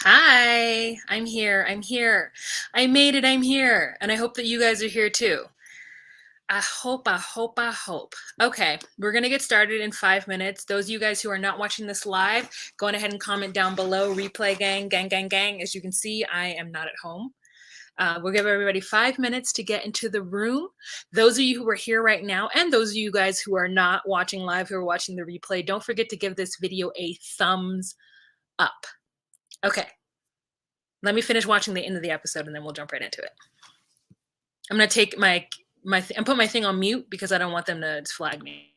Hi, I'm here. I'm here. I made it. I'm here. And I hope that you guys are here too. I hope. Okay, we're going to get started in 5 minutes. Those of you guys who are not watching this live, go on ahead and comment down below. Replay gang, gang, gang, gang. As you can see, I am not at home. We'll give everybody 5 minutes to get into the room. Those of you who are here right now, and those of you guys who are not watching live, who are watching the replay, don't forget to give this video a thumbs up. Okay. Let me finish watching the end of the episode and then we'll jump right into it. I'm going to take and put my thing on mute because I don't want them to flag me.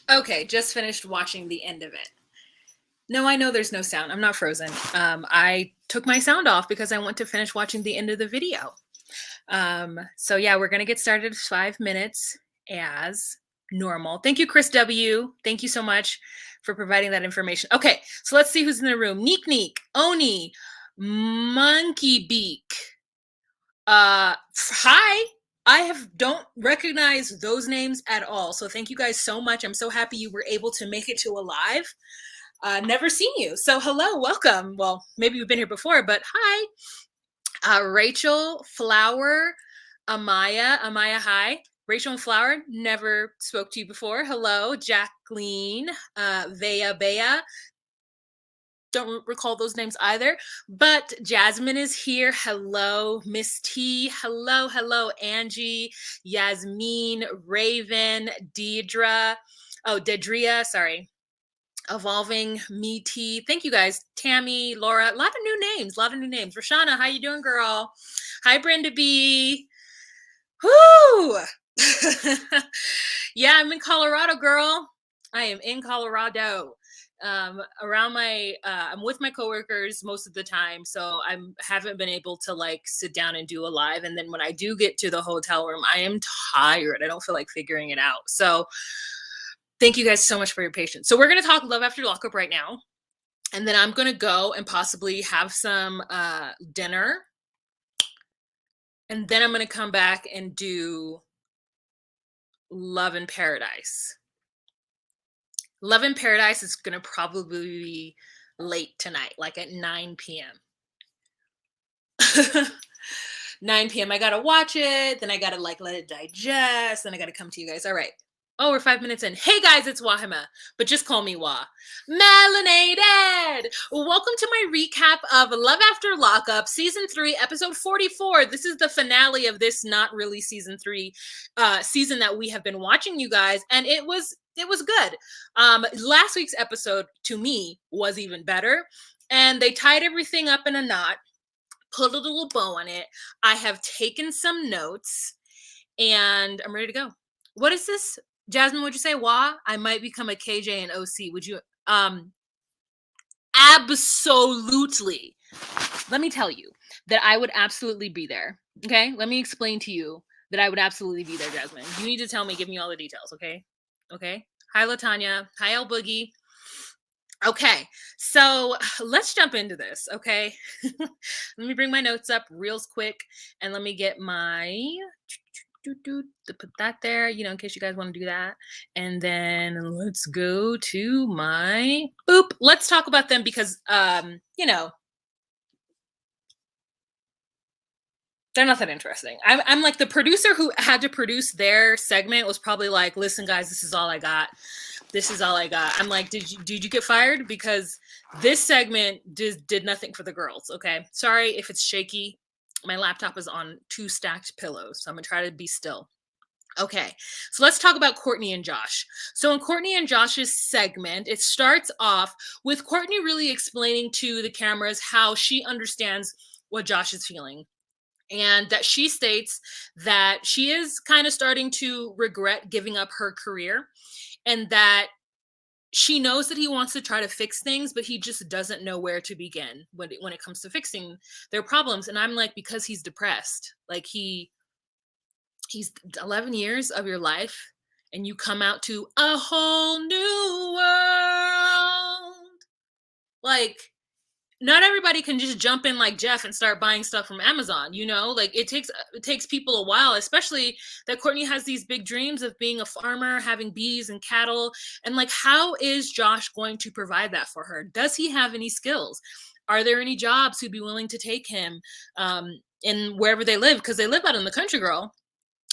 Okay, just finished watching the end of it. No, I know there's no sound. I'm not frozen. I took my sound off because I want to finish watching the end of the video. So yeah, we're going to get started in 5 minutes as normal. Thank you, Chris W. Thank you so much for providing that information. Okay, so let's see who's in the room. Neek Neek, Oni, Monkey Beak. Hi. Don't recognize those names at all. So thank you guys so much. I'm so happy you were able to make it to a live. Never seen you. So hello, welcome. Well, maybe you've been here before, but hi. Rachel, Flower, Amaya, hi. Rachel and Flower, never spoke to you before. Hello, Jacqueline, Bea. Don't recall those names either, but Jasmine is here. Hello, Miss T. Hello, Angie, Yasmin, Raven, Deidre. Oh, Dedria, sorry. Evolving Me T. Thank you guys. Tammy, Laura, a lot of new names. Rashana, how you doing, girl? Hi, Brenda B. Whoo! Yeah, I'm in Colorado, girl. I am in Colorado. Around I'm with my coworkers most of the time, so I haven't been able to like sit down and do a live. And then when I do get to the hotel room, I am tired. I don't feel like figuring it out. So thank you guys so much for your patience. So we're gonna talk Love After Lockup right now, and then I'm gonna go and possibly have some dinner, and then I'm gonna come back and do Love in Paradise. Love in Paradise is gonna probably be late tonight, like at 9 p.m. 9 p.m. I gotta watch it, then I gotta like let it digest, then I gotta come to you guys. All right. Oh, we're 5 minutes in. Hey guys, it's Wahima, but just call me Wah. Melanated! Welcome to my recap of Love After Lockup, Season 3, Episode 44. This is the finale of this not really Season 3 season that we have been watching, you guys, and it was good. Last week's episode, to me, was even better, and they tied everything up in a knot, put a little bow on it. I have taken some notes, and I'm ready to go. What is this? Jasmine, would you say Wah? I might become a KJ and OC. Would you? Absolutely. Let me tell you that I would absolutely be there. Okay? Let me explain to you that I would absolutely be there, Jasmine. You need to tell me, give me all the details, okay? Okay? Hi, Latanya. Hi, El Boogie. Okay, so let's jump into this, okay? Let me bring my notes up real quick, and let me get my to put that there, in case you guys want to do that. And then let's go to my boop. Let's talk about them because they're not that interesting. I'm like, the producer who had to produce their segment was probably like, listen guys, this is all I got. This is all I got. I'm like, did you get fired? Because this segment did nothing for the girls. Okay, sorry if it's shaky. My laptop is on 2 stacked pillows, so I'm gonna try to be still. Okay, so let's talk about Courtney and Josh. So in Courtney and Josh's segment, it starts off with Courtney really explaining to the cameras how she understands what Josh is feeling, and that she states that she is kind of starting to regret giving up her career, and that she knows that he wants to try to fix things, but he just doesn't know where to begin when it comes to fixing their problems. And I'm like, because he's depressed. Like he's 11 years of your life, and you come out to a whole new world. Like, not everybody can just jump in like Jeff and start buying stuff from Amazon, like it takes people a while, especially that Courtney has these big dreams of being a farmer, having bees and cattle. And like, how is Josh going to provide that for her? Does he have any skills? Are there any jobs who'd be willing to take him in wherever they live? Because they live out in the country, girl.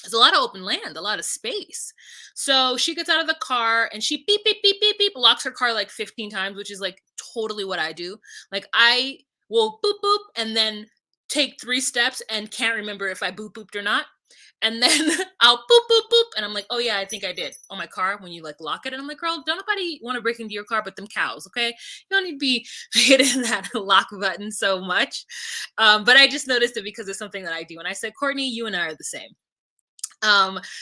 There's a lot of open land, a lot of space. So she gets out of the car and she beep, beep, beep, beep, beep, locks her car like 15 times, which is like totally what I do. Like I will boop, boop, and then take 3 steps and can't remember if I boop, booped or not. And then I'll boop, boop, boop. And I'm like, oh yeah, I think I did on my car when you like lock it. And I'm like, girl, don't nobody want to break into your car but them cows, okay? You don't need to be hitting that lock button so much. But I just noticed it because it's something that I do. And I said, Courtney, you and I are the same.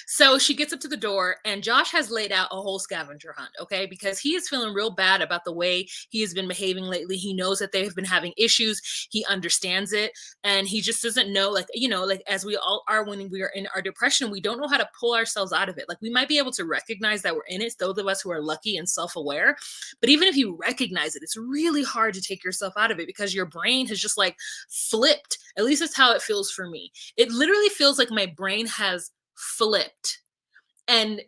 So she gets up to the door, and Josh has laid out a whole scavenger hunt, okay? Because he is feeling real bad about the way he has been behaving lately. He knows that they have been having issues. He understands it, and he just doesn't know, like as we all are when we are in our depression, we don't know how to pull ourselves out of it. Like, we might be able to recognize that we're in it, those of us who are lucky and self-aware, but even if you recognize it, it's really hard to take yourself out of it because your brain has just like flipped. At least that's how it feels for me. It literally feels like my brain has flipped, and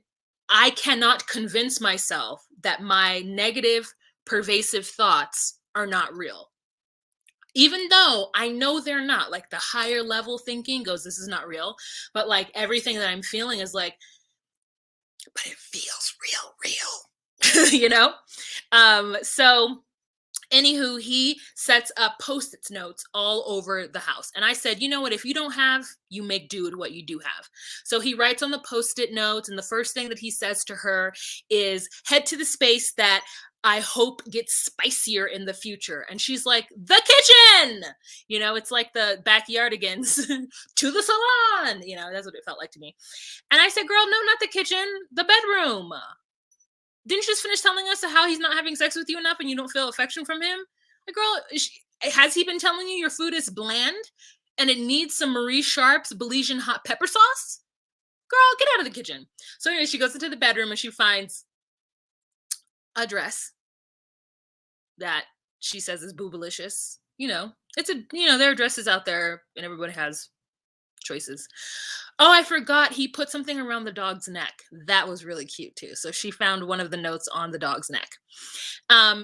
I cannot convince myself that my negative, pervasive thoughts are not real, even though I know they're not. Like, the higher level thinking goes, this is not real, but like everything that I'm feeling is like, but it feels real. So anywho, he sets up Post-it notes all over the house. And I said, you know what? If you don't have, you make do with what you do have. So he writes on the Post-it notes, and the first thing that he says to her is, head to the space that I hope gets spicier in the future. And she's like, the kitchen! It's like the backyardigans to the salon. That's what it felt like to me. And I said, girl, no, not the kitchen, the bedroom. didn't you just finish telling us how he's not having sex with you enough and you don't feel affection from him? Like, girl, has he been telling you your food is bland and it needs some Marie Sharp's Belizean hot pepper sauce? Girl, get out of the kitchen. So anyway, she goes into the bedroom and she finds a dress that she says is boobalicious. It's there are dresses out there and everybody has choices. Oh, I forgot he put something around the dog's neck. That was really cute too. So she found one of the notes on the dog's neck.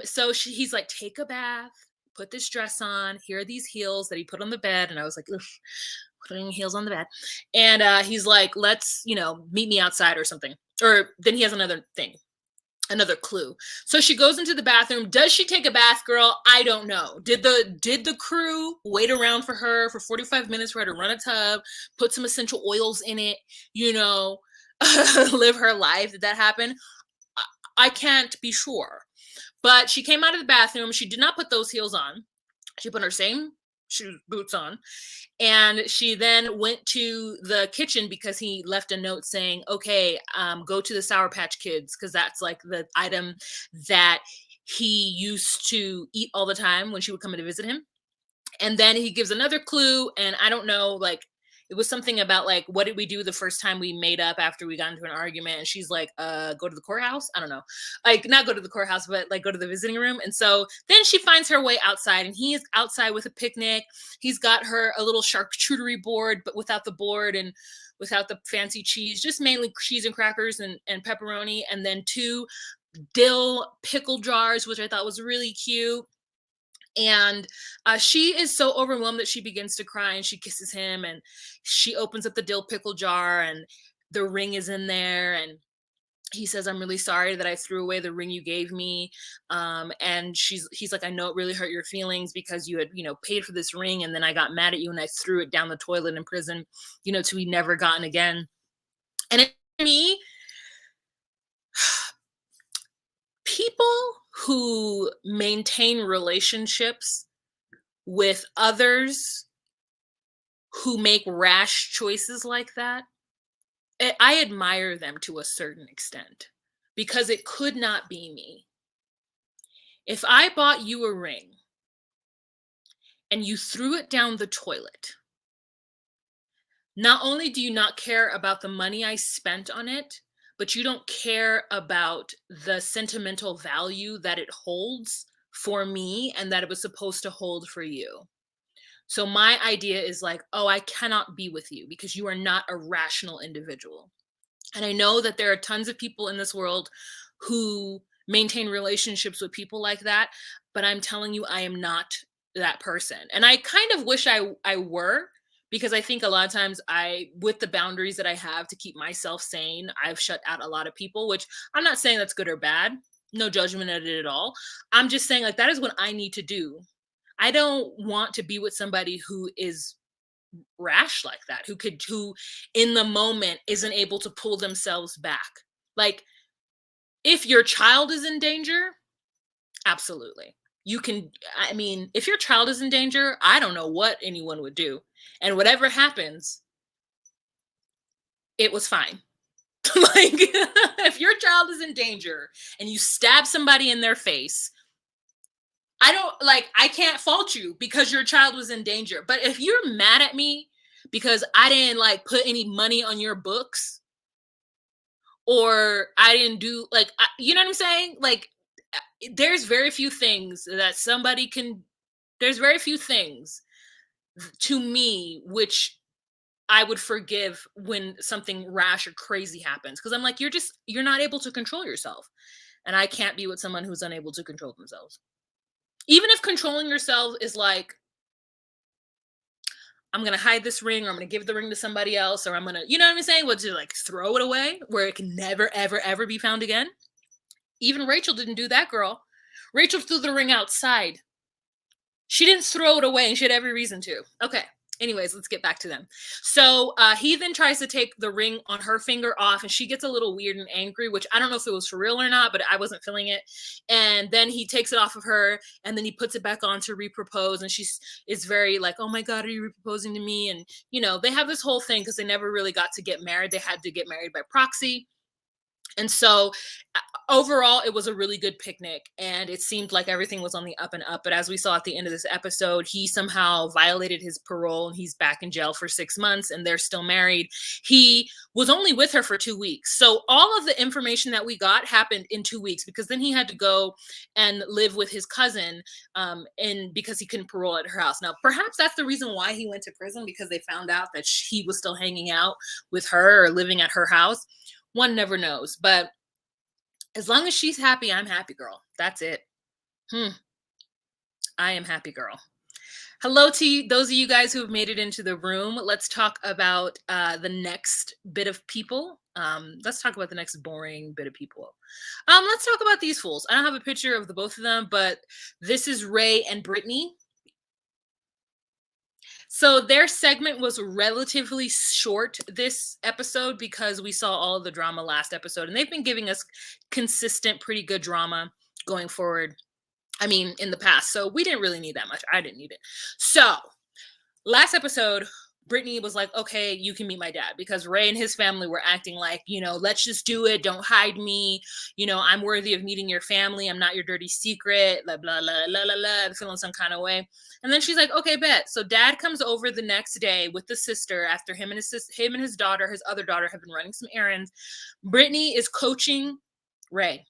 So he's like, take a bath, put this dress on. Here are these heels that he put on the bed. And I was like, ugh, putting heels on the bed. And he's like, let's, meet me outside or something. Or then he has another clue. So she goes into the bathroom. Does she take a bath, girl? I don't know. Did the crew wait around for her for 45 minutes for her to run a tub, put some essential oils in it, live her life? Did that happen? I can't be sure. But she came out of the bathroom. She did not put those heels on. She put her same boots on. And she then went to the kitchen because he left a note saying, okay, go to the Sour Patch Kids, because that's like the item that he used to eat all the time when she would come in to visit him. And then he gives another clue, and I don't know, like, it was something about like, what did we do the first time we made up after we got into an argument? And she's like, go to the courthouse. I don't know, like, not go to the courthouse, but like go to the visiting room. And so then she finds her way outside, and he is outside with a picnic. He's got her a little charcuterie board, but without the board and without the fancy cheese, just mainly cheese and crackers and pepperoni. And then 2 dill pickle jars, which I thought was really cute. And she is so overwhelmed that she begins to cry, and she kisses him, and she opens up the dill pickle jar, and the ring is in there. And he says, I'm really sorry that I threw away the ring you gave me. And he's like, I know it really hurt your feelings because you had, paid for this ring. And then I got mad at you and I threw it down the toilet in prison, to be never gotten again. And to me, people who maintain relationships with others who make rash choices like that, I admire them to a certain extent, because it could not be me. If I bought you a ring and you threw it down the toilet, not only do you not care about the money I spent on it, but you don't care about the sentimental value that it holds for me and that it was supposed to hold for you. So my idea is like, oh, I cannot be with you because you are not a rational individual. And I know that there are tons of people in this world who maintain relationships with people like that, but I'm telling you, I am not that person. And I kind of wish I were, because I think a lot of times with the boundaries that I have to keep myself sane, I've shut out a lot of people, which I'm not saying that's good or bad. No judgment at it at all. I'm just saying, like, that is what I need to do. I don't want to be with somebody who is rash like that, who in the moment isn't able to pull themselves back. Like, if your child is in danger, absolutely. If your child is in danger, I don't know what anyone would do. And whatever happens, it was fine. Like, if your child is in danger and you stab somebody in their face, I can't fault you because your child was in danger. But if you're mad at me because I didn't put any money on your books, or I didn't do you know what I'm saying? Like, there's very few things that there's very few things to me which I would forgive when something rash or crazy happens. Cause I'm like, you're not able to control yourself. And I can't be with someone who's unable to control themselves. Even if controlling yourself is like, I'm going to hide this ring, or I'm going to give the ring to somebody else, or I'm going to, you know what I'm saying? What, to throw it away where it can never, ever, ever be found again. Even Rachel didn't do that, girl. Rachel threw the ring outside. She didn't throw it away, and she had every reason to. Okay. Anyways, let's get back to them. So he then tries to take the ring on her finger off, and she gets a little weird and angry, which I don't know if it was for real or not, but I wasn't feeling it. And then he takes it off of her, and then he puts it back on to repropose, and is very like, oh my God, are you reproposing to me? And, they have this whole thing because they never really got to get married. They had to get married by proxy. And so overall, it was a really good picnic, and it seemed like everything was on the up and up. But as we saw at the end of this episode, he somehow violated his parole and he's back in jail for 6 months, and they're still married. He was only with her for 2 weeks. So all of the information that we got happened in 2 weeks, because then he had to go and live with his cousin, and because he couldn't parole at her house. Now, perhaps that's the reason why he went to prison, because they found out that he was still hanging out with her or living at her house. One never knows. But as long as she's happy, I'm happy, girl. That's it. I am happy, girl. Hello to those of you guys who have made it into the room. Let's talk about the next bit of people. Let's talk about the next boring bit of people. Let's talk about these fools. I don't have a picture of the both of them, but this is Rey and Brittany. So their segment was relatively short this episode because we saw all of the drama last episode, and they've been giving us consistent, pretty good drama going forward. I mean, in the past. So we didn't really need that much. I didn't need it. So last episode, Brittany was like, okay, you can meet my dad, because Rey and his family were acting like, let's just do it. Don't hide me. I'm worthy of meeting your family. I'm not your dirty secret. Blah, blah, blah, blah, blah, blah, feeling some kind of way. And then she's like, okay, bet. So dad comes over the next day with the sister after him and his daughter, his other daughter, have been running some errands. Brittany is coaching Rey.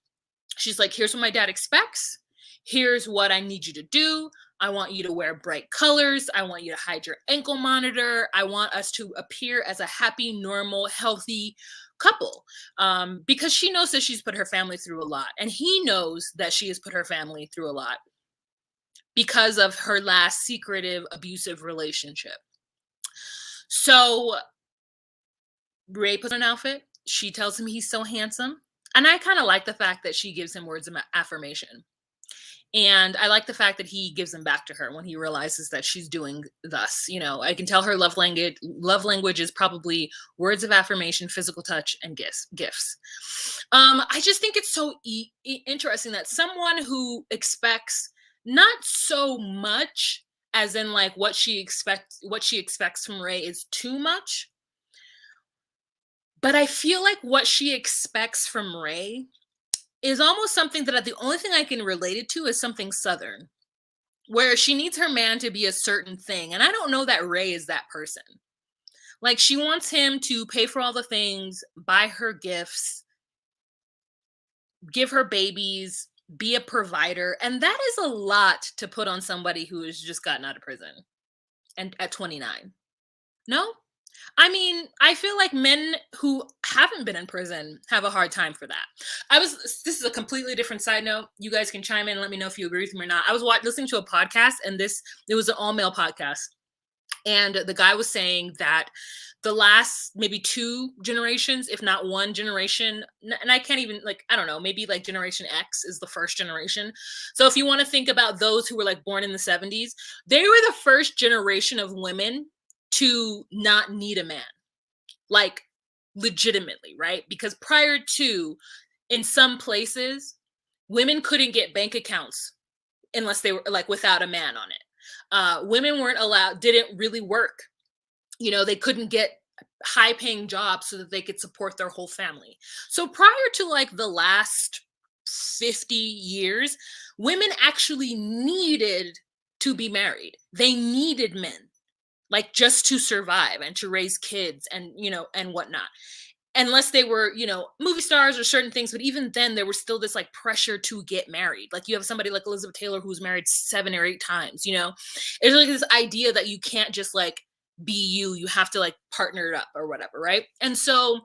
She's like, here's what my dad expects. Here's what I need you to do. I want you to wear bright colors. I want you to hide your ankle monitor. I want us to appear as a happy, normal, healthy couple, because she knows that she's put her family through a lot. And he knows that she has put her family through a lot because of her last secretive, abusive relationship. So Rey puts on an outfit. She tells him he's so handsome. And I kind of like the fact that she gives him words of affirmation. And I like the fact that he gives them back to her when he realizes that she's doing thus. I can tell her love language is probably words of affirmation, physical touch, and gifts. I just think it's so interesting that someone who expects not so much, as in like what she expects from Rey is too much. But I feel like what she expects from Rey is almost something that the only thing I can relate it to is something Southern, where she needs her man to be a certain thing. And I don't know that Rey is that person. Like, she wants him to pay for all the things, buy her gifts, give her babies, be a provider. And that is a lot to put on somebody who has just gotten out of prison and at 29. No? I mean, I feel like men who haven't been in prison have a hard time for that. This is a completely different side note. You guys can chime in and let me know if you agree with me or not. I was listening to a podcast, and it was an all-male podcast. And the guy was saying that the last maybe 2 generations, if not 1 generation, and I can't even, I don't know, maybe like Generation X is the first generation. So if you want to think about those who were like born in the 70s, they were the first generation of women to not need a man, like legitimately, right? Because prior to, in some places, women couldn't get bank accounts unless they were like without a man on it. Women weren't allowed, didn't really work. They couldn't get high paying jobs so that they could support their whole family. So prior to like the last 50 years, women actually needed to be married. They needed men, like, just to survive and to raise kids and, and whatnot. Unless they were, movie stars or certain things. But even then, there was still this like pressure to get married. Like, you have somebody like Elizabeth Taylor who's married 7 or 8 times, It's like this idea that you can't just like be you have to like partner it up or whatever, right? And so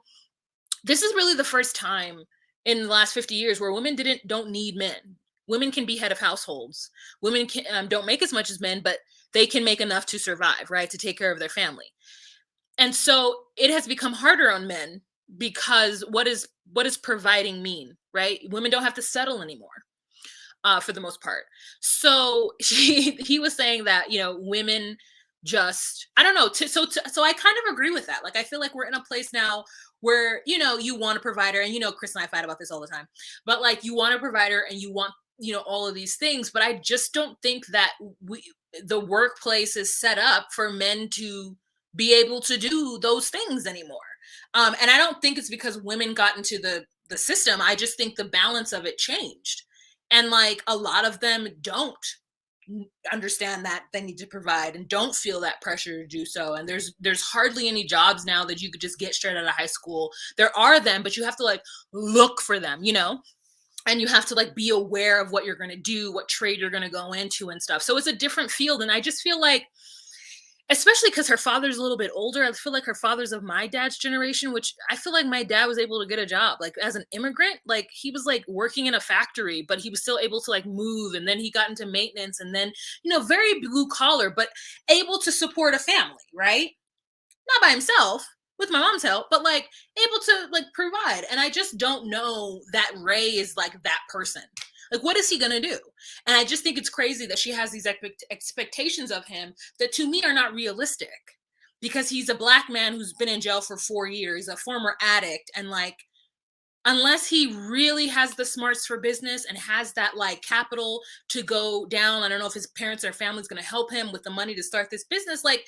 this is really the first time in the last 50 years where women don't need men. Women can be head of households. Women don't make as much as men, but they can make enough to survive, right? To take care of their family. And so it has become harder on men, because what does providing mean, right? Women don't have to settle anymore, for the most part. So he was saying that, women just, I don't know. So I kind of agree with that. Like, I feel like we're in a place now where, you want a provider, and, Chris and I fight about this all the time, but like, you want a provider and you want, all of these things, but I just don't think that the workplace is set up for men to be able to do those things anymore. And I don't think it's because women got into the the system. I just think the balance of it changed. And like a lot of them don't understand that they need to provide and don't feel that pressure to do so. And there's hardly any jobs now that you could just get straight out of high school. There are them, but you have to like look for them, you know? And you have to like be aware of what you're going to do, what trade you're going to go into and stuff. So it's a different field. And I just feel like, especially because her father's a little bit older, I feel like her father's of my dad's generation, which I feel like my dad was able to get a job like as an immigrant. Like he was like working in a factory, but he was still able to like move, and then he got into maintenance, and then, you know, very blue collar, but able to support a family, right? Not by himself, with my mom's help, but like able to like provide. And I just don't know that Rey is like that person. Like, what is he gonna do? And I just think it's crazy that she has these expectations of him that to me are not realistic, because he's a black man who's been in jail for 4 years, a former addict, and like, unless he really has the smarts for business and has that like capital to go down, I don't know if his parents or family's gonna help him with the money to start this business. Like,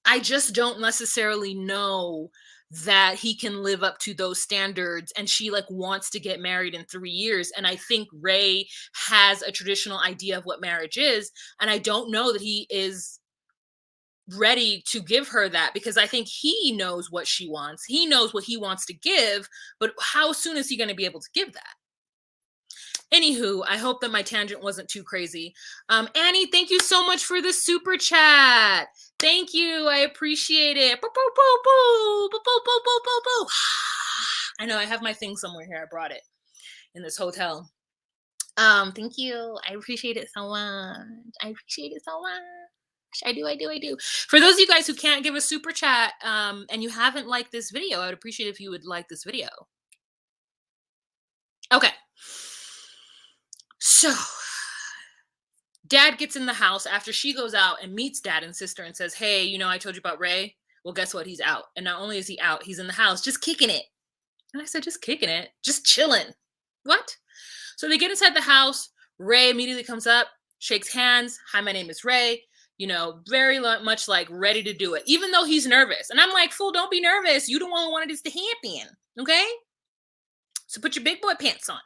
I just don't necessarily know that he can live up to those standards. And she like wants to get married in 3 years. And I think Rey has a traditional idea of what marriage is. And I don't know that he is ready to give her that, because I think he knows what she wants. He knows what he wants to give, but how soon is he going to be able to give that? Anywho, I hope that my tangent wasn't too crazy. Annie, thank you so much for the super chat. Thank you. I appreciate it. Boo, boo, boo, boo. Boo, boo, boo, boo, boo, boo. I know I have my thing somewhere here. I brought it in this hotel. Thank you. I appreciate it so much. I appreciate it so much. I do. For those of you guys who can't give a super chat, and you haven't liked this video, I would appreciate if you would like this video. Okay. So, dad gets in the house after she goes out and meets dad and sister and says, hey, you know, I told you about Rey. Well, guess what? He's out. And not only is he out, he's in the house just kicking it. And I said, just kicking it? Just chilling. What? So they get inside the house. Rey immediately comes up, shakes hands. Hi, my name is Rey. You know, very much like ready to do it, even though he's nervous. And I'm like, fool, don't be nervous. You the one who wanted this to happen. Okay? So put your big boy pants on.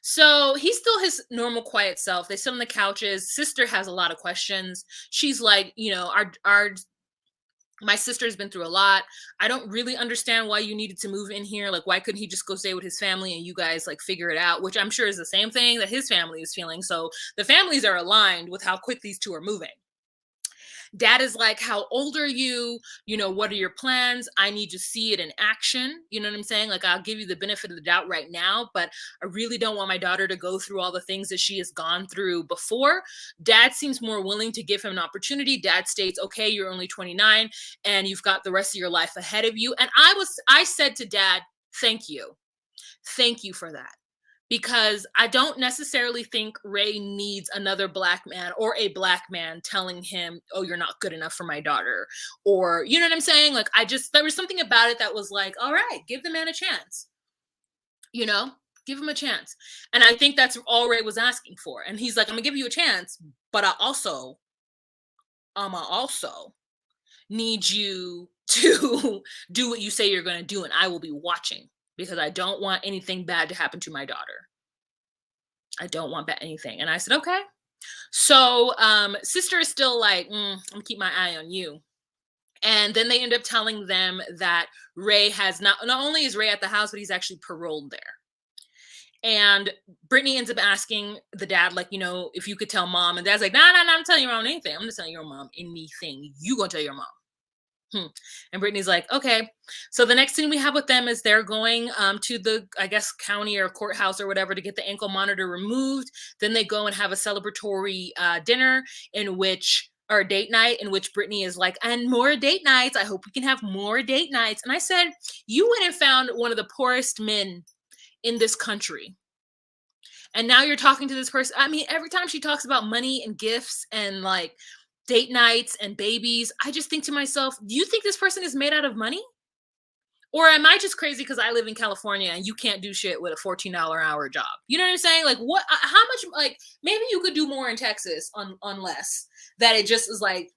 So he's still his normal quiet self. They sit on the couches. Sister has a lot of questions. She's like, you know, my sister's been through a lot. I don't really understand why you needed to move in here. Like, why couldn't he just go stay with his family and you guys like figure it out? Which I'm sure is the same thing that his family is feeling. So the families are aligned with how quick these two are moving. Dad is like, how old are you? You know, what are your plans? I need to see it in action. You know what I'm saying? Like, I'll give you the benefit of the doubt right now, but I really don't want my daughter to go through all the things that she has gone through before. Dad seems more willing to give him an opportunity. Dad states, okay, you're only 29 and you've got the rest of your life ahead of you. And I said to Dad, thank you. Thank you for that. Because I don't necessarily think Rey needs another black man or a black man telling him, oh, you're not good enough for my daughter. Or, you know what I'm saying? Like, there was something about it that was like, all right, give the man a chance. You know, give him a chance. And I think that's all Rey was asking for. And he's like, I'm gonna give you a chance, but I also need you to do what you say you're gonna do, and I will be watching. Because I don't want anything bad to happen to my daughter. I don't want anything. And I said, okay. So sister is still like, I'm gonna keep my eye on you. And then they end up telling them that Rey has not only is Rey at the house, but he's actually paroled there. And Brittany ends up asking the dad, like, you know, if you could tell mom. And dad's like, no, I'm telling your mom anything. I'm just telling your mom anything. You gonna tell your mom. And Brittany's like, okay. So the next thing we have with them is they're going to the, I guess, county or courthouse or whatever to get the ankle monitor removed. Then they go and have a celebratory dinner or date night in which Brittany is like, and more date nights. I hope we can have more date nights. And I said, you went and found one of the poorest men in this country. And now you're talking to this person. I mean, every time she talks about money and gifts and like date nights and babies, I just think to myself, do you think this person is made out of money? Or am I just crazy because I live in California and you can't do shit with a $14 hour job? You know what I'm saying? Like, what, how much, like, maybe you could do more in Texas on less. That it just is like,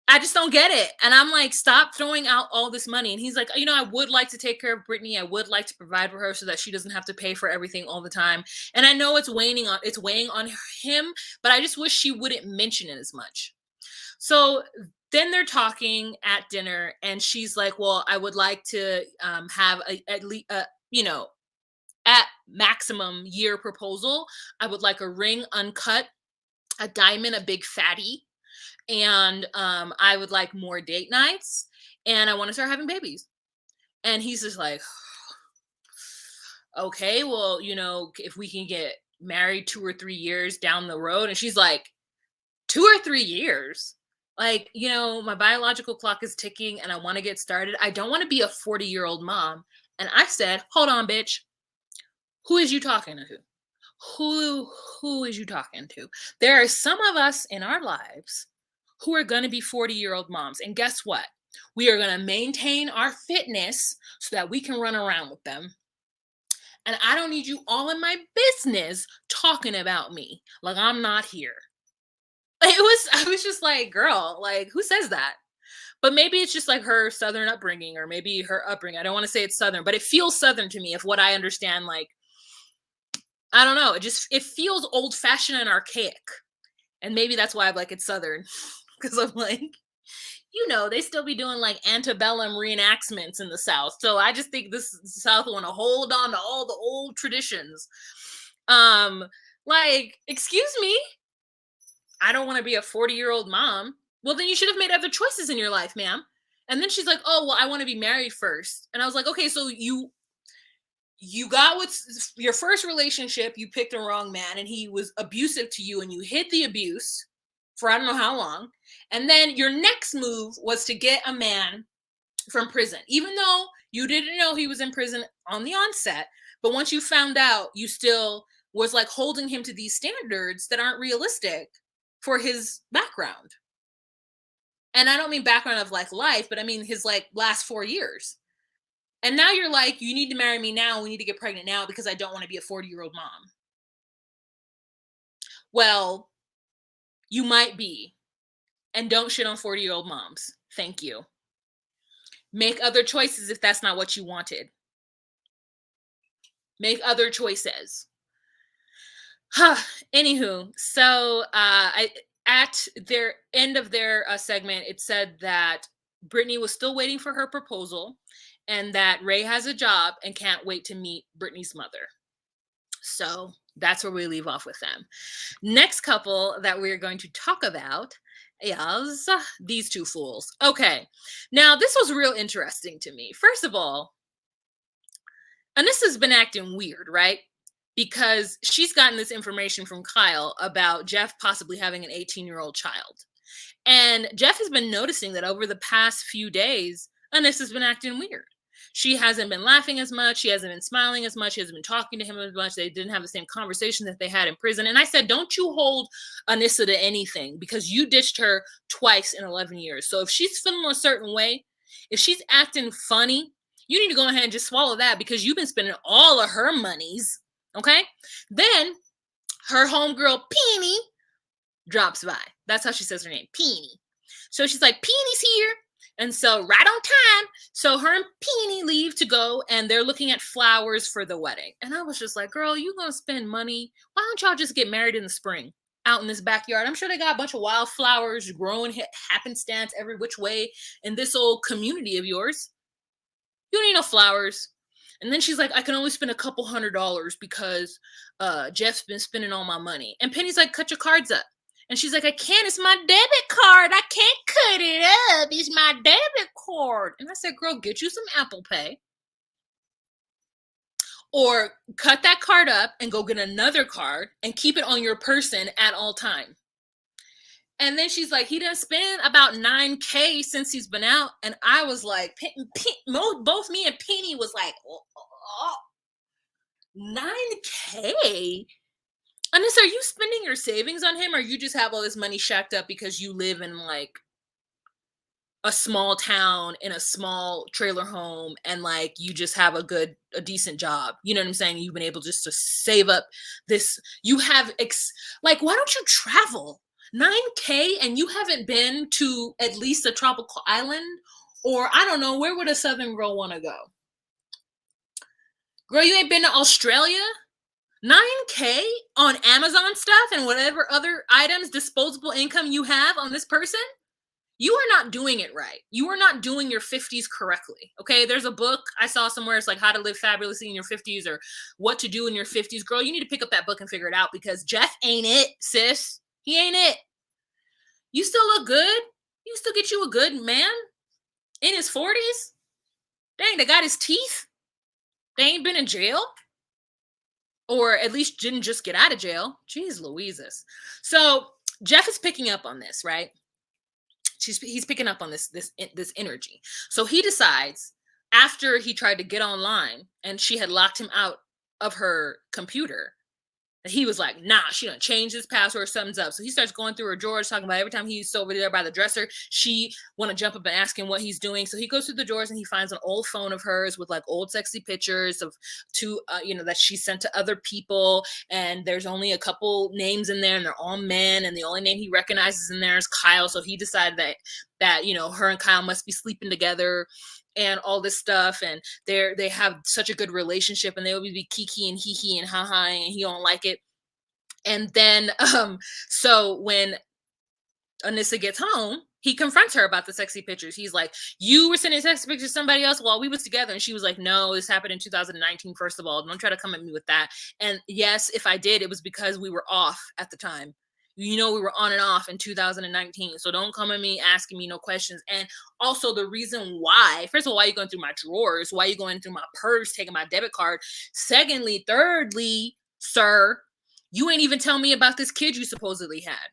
I just don't get it. And I'm like, stop throwing out all this money. And he's like, I would like to take care of Brittany. I would like to provide for her so that she doesn't have to pay for everything all the time. And I know it's weighing on him, but I just wish she wouldn't mention it as much. So then they're talking at dinner, and she's like, well, I would like to have at least, at maximum year proposal. I would like a ring uncut, a diamond, a big fatty, and I would like more date nights, and I want to start having babies. And he's just like, okay, well, if we can get married 2 or 3 years down the road. And she's like, 2 or 3 years? Like, my biological clock is ticking and I want to get started. I don't want to be a 40-year-old mom. And I said, hold on, bitch. Who is you talking to? Who is you talking to? There are some of us in our lives who are going to be 40-year-old moms. And guess what? We are going to maintain our fitness so that we can run around with them. And I don't need you all in my business talking about me like I'm not here. I was just like, girl, like, who says that? But maybe it's just like her Southern upbringing, or maybe her upbringing. I don't want to say it's Southern, but it feels Southern to me, of what I understand. Like, I don't know. It feels old fashioned and archaic. And maybe that's why I'm like, it's Southern. Because I'm like, they still be doing like antebellum reenactments in the South. So I just think the South want to hold on to all the old traditions. Like, excuse me, I don't want to be a 40-year-old mom. Well, then you should have made other choices in your life, ma'am. And then she's like, oh, well, I want to be married first. And I was like, okay, so you got with your first relationship, you picked a wrong man and he was abusive to you and you hid the abuse for I don't know how long. And then your next move was to get a man from prison, even though you didn't know he was in prison on the onset. But once you found out, you still was like holding him to these standards that aren't realistic for his background. And I don't mean background of like life, but I mean his like last 4 years. And now you're like, you need to marry me now. We need to get pregnant now because I don't want to be a 40-year-old mom. Well, you might be. And don't shit on 40-year-old moms. Thank you. Make other choices if that's not what you wanted. Make other choices. Anywho, so at their end of their segment, it said that Brittany was still waiting for her proposal and that Rey has a job and can't wait to meet Brittany's mother. So that's where we leave off with them. Next couple that we're going to talk about is these two fools. Okay, now this was real interesting to me. First of all, Anissa's been acting weird, right? Because she's gotten this information from Kyle about Jeff possibly having an 18-year-old child. And Jeff has been noticing that over the past few days, Anissa's been acting weird. She hasn't been laughing as much. She hasn't been smiling as much. She hasn't been talking to him as much. They didn't have the same conversation that they had in prison. And I said, don't you hold Anissa to anything, because you ditched her twice in 11 years. So if she's feeling a certain way, if she's acting funny, you need to go ahead and just swallow that, because you've been spending all of her monies. Okay? Then her homegirl, Peony, drops by. That's how she says her name, Peony. So she's like, Peony's here. And so right on time. So her and Peony leave to go, and they're looking at flowers for the wedding. And I was just like, girl, you gonna spend money? Why don't y'all just get married in the spring out in this backyard? I'm sure they got a bunch of wildflowers growing happenstance every which way in this old community of yours. You don't need no flowers. And then she's like, I can only spend a couple $100 because Jeff's been spending all my money. And Penny's like, cut your cards up. And she's like, I can't. It's my debit card. I can't cut it up. It's my debit card. And I said, girl, get you some Apple Pay. Or cut that card up and go get another card and keep it on your person at all time. And then she's like, he done spent about $9,000 since he's been out. And I was like, both me and Penny was like, oh, $9,000? Anissa, are you spending your savings on him, or you just have all this money shacked up because you live in like a small town in a small trailer home and like you just have a decent job? You know what I'm saying? You've been able just to save up this. You have like, why don't you travel? 9K and you haven't been to at least a tropical island, or I don't know, where would a Southern girl want to go? Girl, you ain't been to Australia? 9K on Amazon stuff and whatever other items, disposable income you have on this person? You are not doing it right. You are not doing your 50s correctly. Okay. There's a book I saw somewhere. It's like How to Live Fabulously in Your 50s or What to Do in Your 50s. Girl, you need to pick up that book and figure it out because Jeff ain't it, sis. He ain't it. You still look good. You still get you a good man in his 40s. Dang, they got his teeth. They ain't been in jail. Or at least didn't just get out of jail. Jeez Louises. So Jeff is picking up on this, right? He's picking up on this energy. So he decides, after he tried to get online and she had locked him out of her computer, that he was like, nah, she done changed his password, something's up. So he starts going through her drawers, talking about every time he's over there by the dresser, she want to jump up and ask him what he's doing. So he goes through the drawers and he finds an old phone of hers with like old sexy pictures of that she sent to other people. And there's only a couple names in there and they're all men. And the only name he recognizes in there is Kyle. So he decided that her and Kyle must be sleeping together and all this stuff, and they have such a good relationship, and they will be kiki and hee and ha ha, and he don't like it. And then so when Anissa gets home, he confronts her about the sexy pictures. He's like, you were sending sexy pictures to somebody else while we was together. And she was like, no, this happened in 2019. First of all, don't try to come at me with that. And yes, if I did, it was because we were off at the time. We were on and off in 2019. So don't come at me asking me no questions. And also the reason why, first of all, why are you going through my drawers? Why are you going through my purse, taking my debit card? Secondly, thirdly, sir, you ain't even tell me about this kid you supposedly had.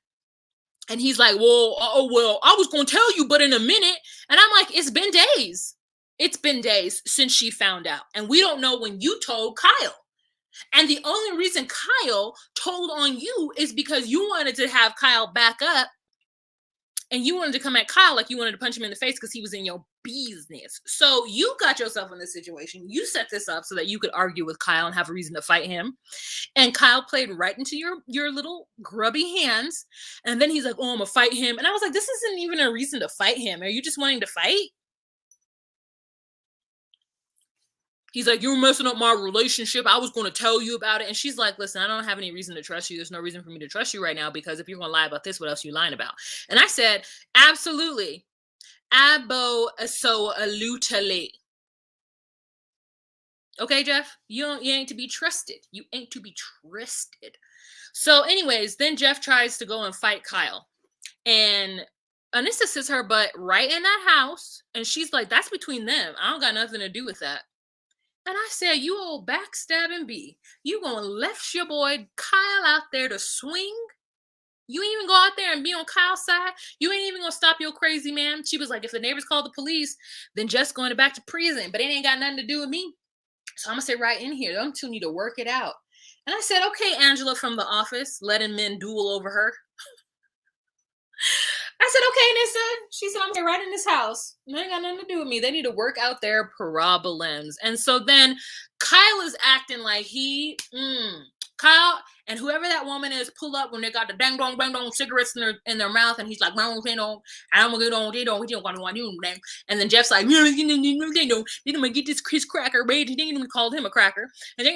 And he's like, well, I was going to tell you, but in a minute. And I'm like, it's been days. It's been days since she found out. And we don't know when you told Kyle. And the only reason Kyle told on you is because you wanted to have Kyle back up and you wanted to come at Kyle like you wanted to punch him in the face because he was in your business. So you got yourself in this situation. You set this up so that you could argue with Kyle and have a reason to fight him. And Kyle played right into your little grubby hands. And then he's like, oh, I'm gonna fight him. And I was like, this isn't even a reason to fight him. Are you just wanting to fight? He's like, you're messing up my relationship. I was going to tell you about it. And she's like, listen, I don't have any reason to trust you. There's no reason for me to trust you right now, because if you're going to lie about this, what else are you lying about? And I said, absolutely. Abo-so-alutely. Okay, Jeff, you ain't to be trusted. You ain't to be trusted. So anyways, then Jeff tries to go and fight Kyle. And Anissa sits her butt right in that house. And she's like, that's between them. I don't got nothing to do with that. And I said, you old backstabbing bee, you gonna left your boy Kyle out there to swing? You ain't even go out there and be on Kyle's side? You ain't even gonna stop your crazy man? She was like, if the neighbors call the police, then just going back to prison, but it ain't got nothing to do with me. So I'm gonna sit right in here. Them two need to work it out. And I said, okay, Angela from The Office, letting men duel over her. I said, okay, Nissa. She said, I'm here right in this house. They ain't got nothing to do with me. They need to work out their problems. And so then Kyle is acting like Kyle and whoever that woman is pull up when they got the dang dong bang dong cigarettes in their mouth, and he's like, and then Jeff's like, they don't get this Chris cracker, right? He didn't even call him a cracker. And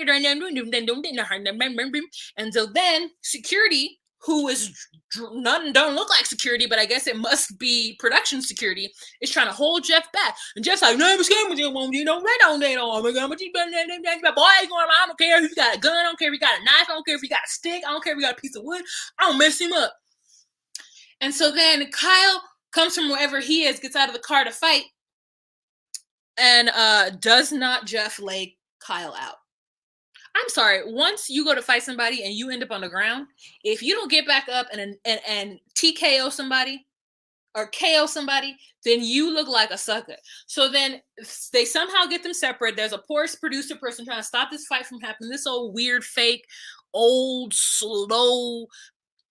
so then security, who is don't look like security, but I guess it must be production security, is trying to hold Jeff back. And Jeff's like, no, I'm scared with you, oh my God, boy, I don't care if you got a gun, I don't care if you got a knife, I don't care if you got a stick, I don't care if you got a piece of wood, I don't mess him up. And so then Kyle comes from wherever he is, gets out of the car to fight, and does not Jeff lay Kyle out. I'm sorry, once you go to fight somebody and you end up on the ground, if you don't get back up and TKO somebody or KO somebody, then you look like a sucker. So then they somehow get them separate. There's a poor producer person trying to stop this fight from happening. This old weird, fake, old, slow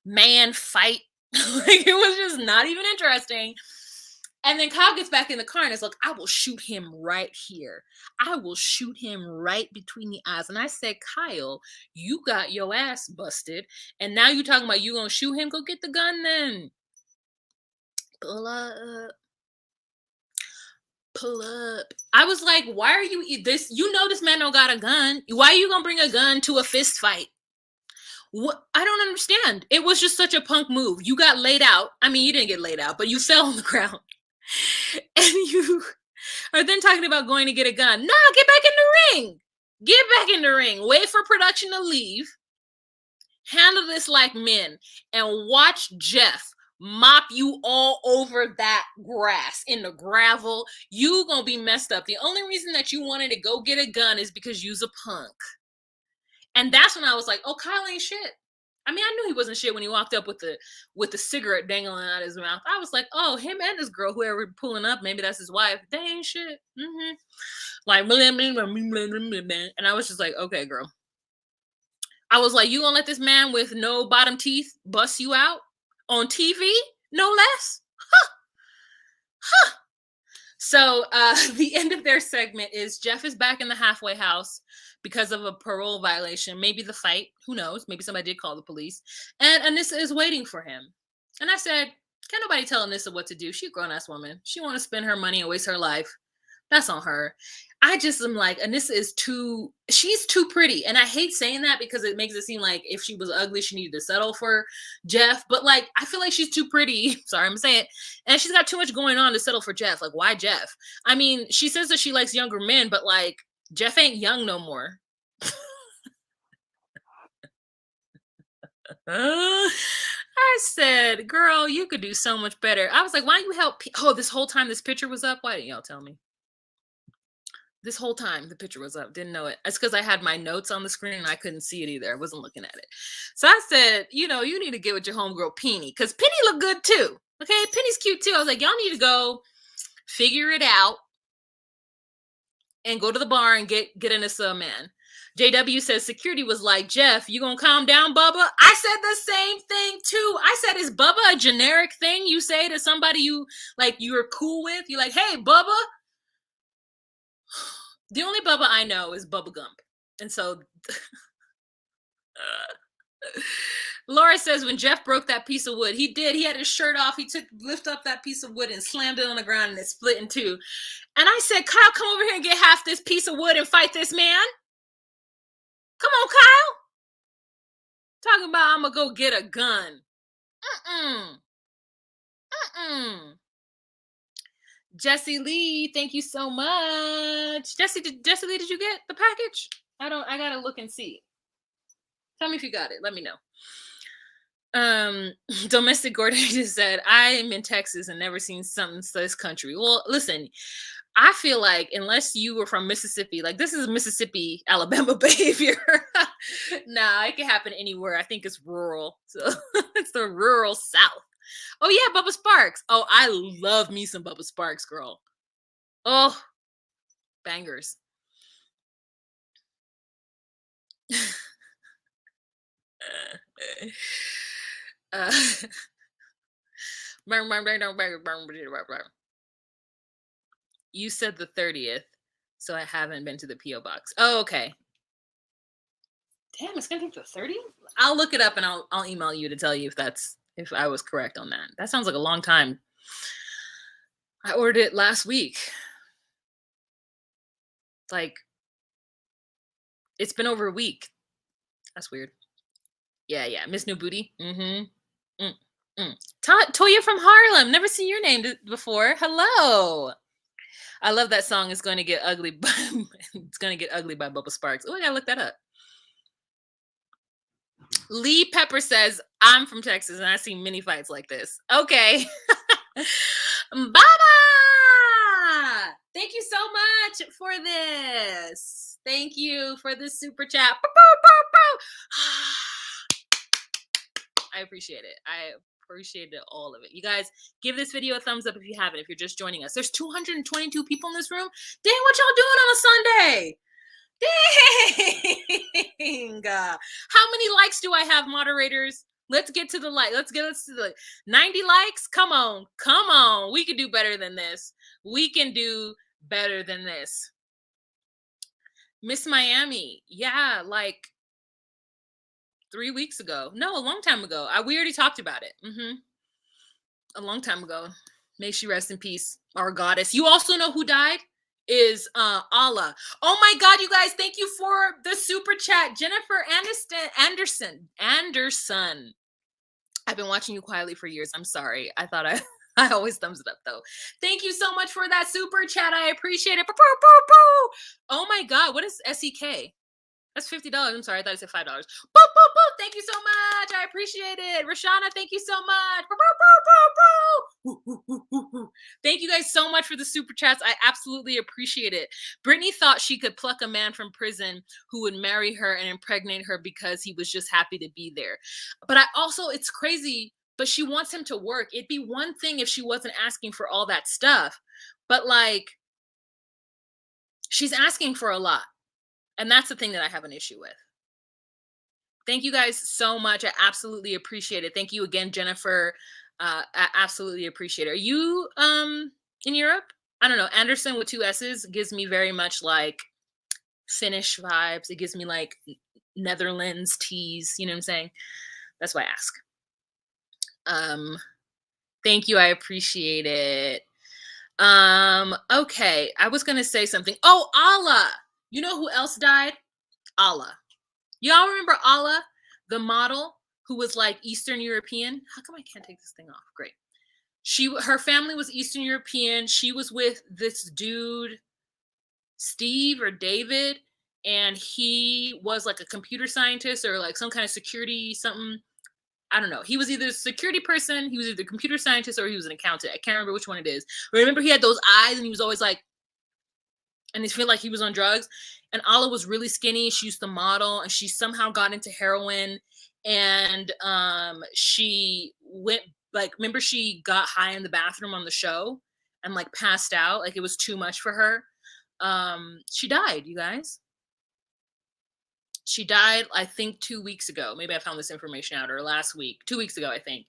man fight. Like, it was just not even interesting. And then Kyle gets back in the car and is like, I will shoot him right here. I will shoot him right between the eyes. And I said, Kyle, you got your ass busted. And now you talking about you gonna shoot him? Go get the gun then. Pull up. Pull up. I was like, why are you this? You know this man don't got a gun. Why are you gonna bring a gun to a fist fight? What? I don't understand. It was just such a punk move. You got laid out. I mean, you didn't get laid out, but you fell on the ground. And you are then talking about going to get a gun. Nah, get back in the ring. Get back in the ring. Wait for production to leave. Handle this like men. And watch Jeff mop you all over that grass in the gravel. You gonna be messed up. The only reason that you wanted to go get a gun is because you's a punk. And that's when I was like, oh, Kyle ain't shit. I mean, I knew he wasn't shit when he walked up with the cigarette dangling out of his mouth. I was like, oh, him and this girl, whoever pulling up, maybe that's his wife. They ain't shit. Mm-hmm. Like, and I was just like, okay, girl. I was like, you gonna let this man with no bottom teeth bust you out on TV? No less? Huh. Huh. So the end of their segment is Jeff is back in the halfway house because of a parole violation. Maybe the fight. Who knows? Maybe somebody did call the police. And Anissa is waiting for him. And I said, can't nobody tell Anissa what to do. She's a grown-ass woman. She want to spend her money and waste her life. That's on her. I just am like, Anissa is she's too pretty. And I hate saying that because it makes it seem like if she was ugly, she needed to settle for Jeff. But like, I feel like she's too pretty. Sorry, I'm saying it. And she's got too much going on to settle for Jeff. Like, why Jeff? I mean, she says that she likes younger men, but like, Jeff ain't young no more. I said, girl, you could do so much better. I was like, why don't you help? This whole time this picture was up. Why didn't y'all tell me? This whole time the picture was up. Didn't know it. It's because I had my notes on the screen and I couldn't see it either. I wasn't looking at it. So I said, you need to get with your homegirl Penny because Penny looked good too. Okay, Penny's cute too. I was like, y'all need to go figure it out and go to the bar and get Anissa a man. JW says security was like, Jeff, you gonna calm down, Bubba? I said the same thing too. I said, is Bubba a generic thing you say to somebody you're cool with? You're like, hey, Bubba. The only Bubba I know is Bubba Gump. And so Laura says when Jeff broke that piece of wood, he did. He had his shirt off. He lift up that piece of wood and slammed it on the ground and it split in two. And I said, Kyle, come over here and get half this piece of wood and fight this man. Come on, Kyle. Talking about I'm going to go get a gun. Jesse Lee, thank you so much. Jesse Lee, did you get the package? I gotta look and see. Tell me if you got it. Let me know. Domestic Gordon just said, I am in Texas and never seen something to this country. Well, listen, I feel like unless you were from Mississippi, like this is Mississippi, Alabama behavior. Nah, it can happen anywhere. I think it's rural. So it's the rural South. Oh yeah, Bubba Sparks. Oh, I love me some Bubba Sparks, girl. Oh, bangers. You said the 30th, so I haven't been to the P.O. box. Oh, okay. Damn, it's gonna take the 30th? I'll look it up and I'll email you to tell you if I was correct on that. That sounds like a long time. I ordered it last week. Like, it's been over a week. That's weird. Yeah. Miss New Booty. Mm-hmm. Toya from Harlem. Never seen your name before. Hello. I love that song. It's going to get ugly. It's going to get ugly by Bubba Sparks. Oh, I gotta look that up. Lee Pepper says, I'm from Texas and I see many fights like this. Okay. Baba! Thank you so much for this. Thank you for this super chat. I appreciate it. I appreciate all of it. You guys, give this video a thumbs up if you haven't, if you're just joining us. There's 222 people in this room. Dang, what y'all doing on a Sunday? Dang. How many likes do I have, moderators? Let's get to the like. Let's get us to the 90 likes. Come on. Come on. We can do better than this. We can do better than this. Miss Miami. Yeah, like 3 weeks ago. No, a long time ago. We already talked about it. A long time ago. May she rest in peace, our goddess. You also know who died? Is Allah. Oh my God, you guys, thank you for the super chat. Jennifer Anderson. I've been watching you quietly for years. I'm sorry. I thought I always thumbs it up though. Thank you so much for that super chat. I appreciate it. Oh my God, what is SEK? That's $50. I'm sorry, I thought I said $5. Boop, boop, boop. Thank you so much. I appreciate it. Rashana, thank you so much. Boop, boop, boop, boop. Thank you guys so much for the super chats. I absolutely appreciate it. Brittany thought she could pluck a man from prison who would marry her and impregnate her because he was just happy to be there. But it's crazy, but she wants him to work. It'd be one thing if she wasn't asking for all that stuff, but like, she's asking for a lot. And that's the thing that I have an issue with. Thank you guys so much. I absolutely appreciate it. Thank you again, Jennifer. I absolutely appreciate it. Are you in Europe? I don't know. Anderson with 2 S's gives me very much like Finnish vibes. It gives me like Netherlands teas. You know what I'm saying? That's why I ask. Thank you. I appreciate it. Okay. I was going to say something. Oh, Allah. You know who else died? Allah. Y'all remember Allah, the model who was like Eastern European? How come I can't take this thing off? Great. Her family was Eastern European. She was with this dude, Steve or David, and he was like a computer scientist or like some kind of security something. I don't know. He was either a security person, he was either a computer scientist, or he was an accountant. I can't remember which one it is. Remember he had those eyes and he was always like, and it felt like he was on drugs. And Allah was really skinny. She used to model, and she somehow got into heroin. And she went like, remember she got high in the bathroom on the show and like passed out. Like it was too much for her. She died, you guys. She died, I think 2 weeks ago. Maybe I found this information out, or last week, 2 weeks ago, I think,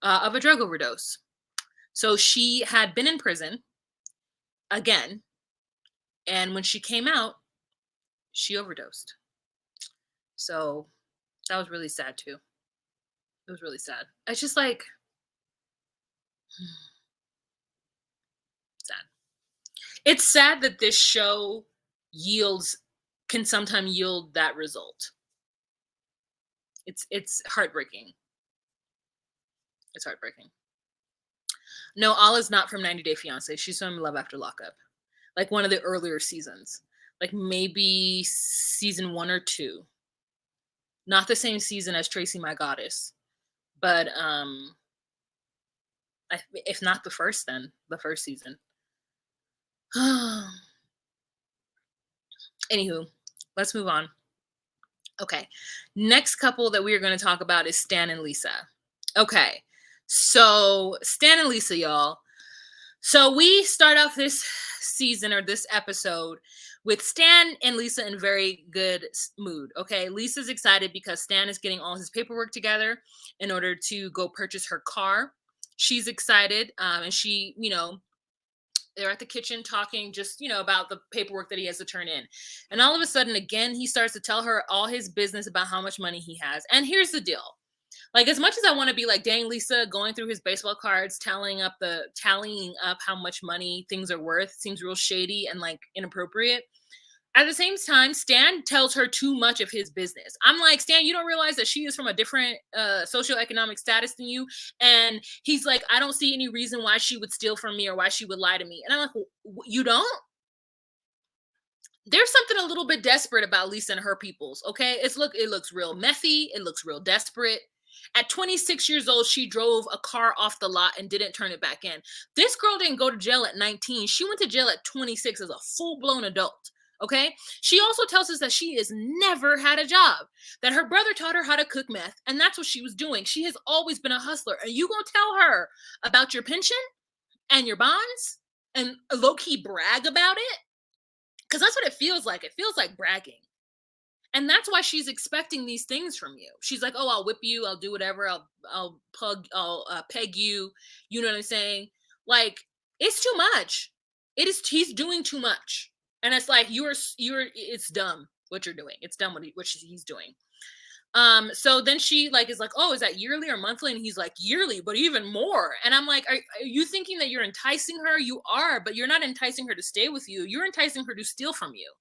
of a drug overdose. So she had been in prison again. And when she came out, she overdosed. So that was really sad too. It was really sad. It's just like sad. It's sad that this show can sometimes yield that result. It's heartbreaking. It's heartbreaking. No, Allah's not from 90 Day Fiancé. She's from Love After Lockup. Like one of the earlier seasons. Like maybe season 1 or 2. Not the same season as Tracy My Goddess. But if not the first, then the first season. Anywho, let's move on. Okay. Next couple that we are going to talk about is Stan and Lisa. Okay. So Stan and Lisa, y'all. So we start off this season or this episode with Stan and Lisa in very good mood. Okay. Lisa's excited because Stan is getting all his paperwork together in order to go purchase her car. She's excited. And she, they're at the kitchen talking just, about the paperwork that he has to turn in. And all of a sudden, again, he starts to tell her all his business about how much money he has. And here's the deal. Like, as much as I want to be like, dang, Lisa, going through his baseball cards, tallying up how much money things are worth, seems real shady and like inappropriate. At the same time, Stan tells her too much of his business. I'm like, Stan, you don't realize that she is from a different socioeconomic status than you. And he's like, I don't see any reason why she would steal from me or why she would lie to me. And I'm like, well, you don't? There's something a little bit desperate about Lisa and her peoples, okay? It looks real messy. It looks real desperate. At 26 years old, she drove a car off the lot and didn't turn it back in. This girl didn't go to jail at 19. She went to jail at 26 as a full-blown adult. Okay. She also tells us that she has never had a job, that her brother taught her how to cook meth, and that's what she was doing. She has always been a hustler. And you gonna tell her about your pension and your bonds and low-key brag about it? Because that's what it feels like. It feels like bragging. And that's why she's expecting these things from you. She's like, "Oh, I'll whip you. I'll do whatever. I'll peg you." You know what I'm saying? Like, it's too much. He's doing too much. And it's like it's dumb what you're doing. It's dumb he's doing. So then she like is like, "Oh, is that yearly or monthly?" And he's like, "Yearly, but even more." And I'm like, are you thinking that you're enticing her? You are, but you're not enticing her to stay with you. You're enticing her to steal from you.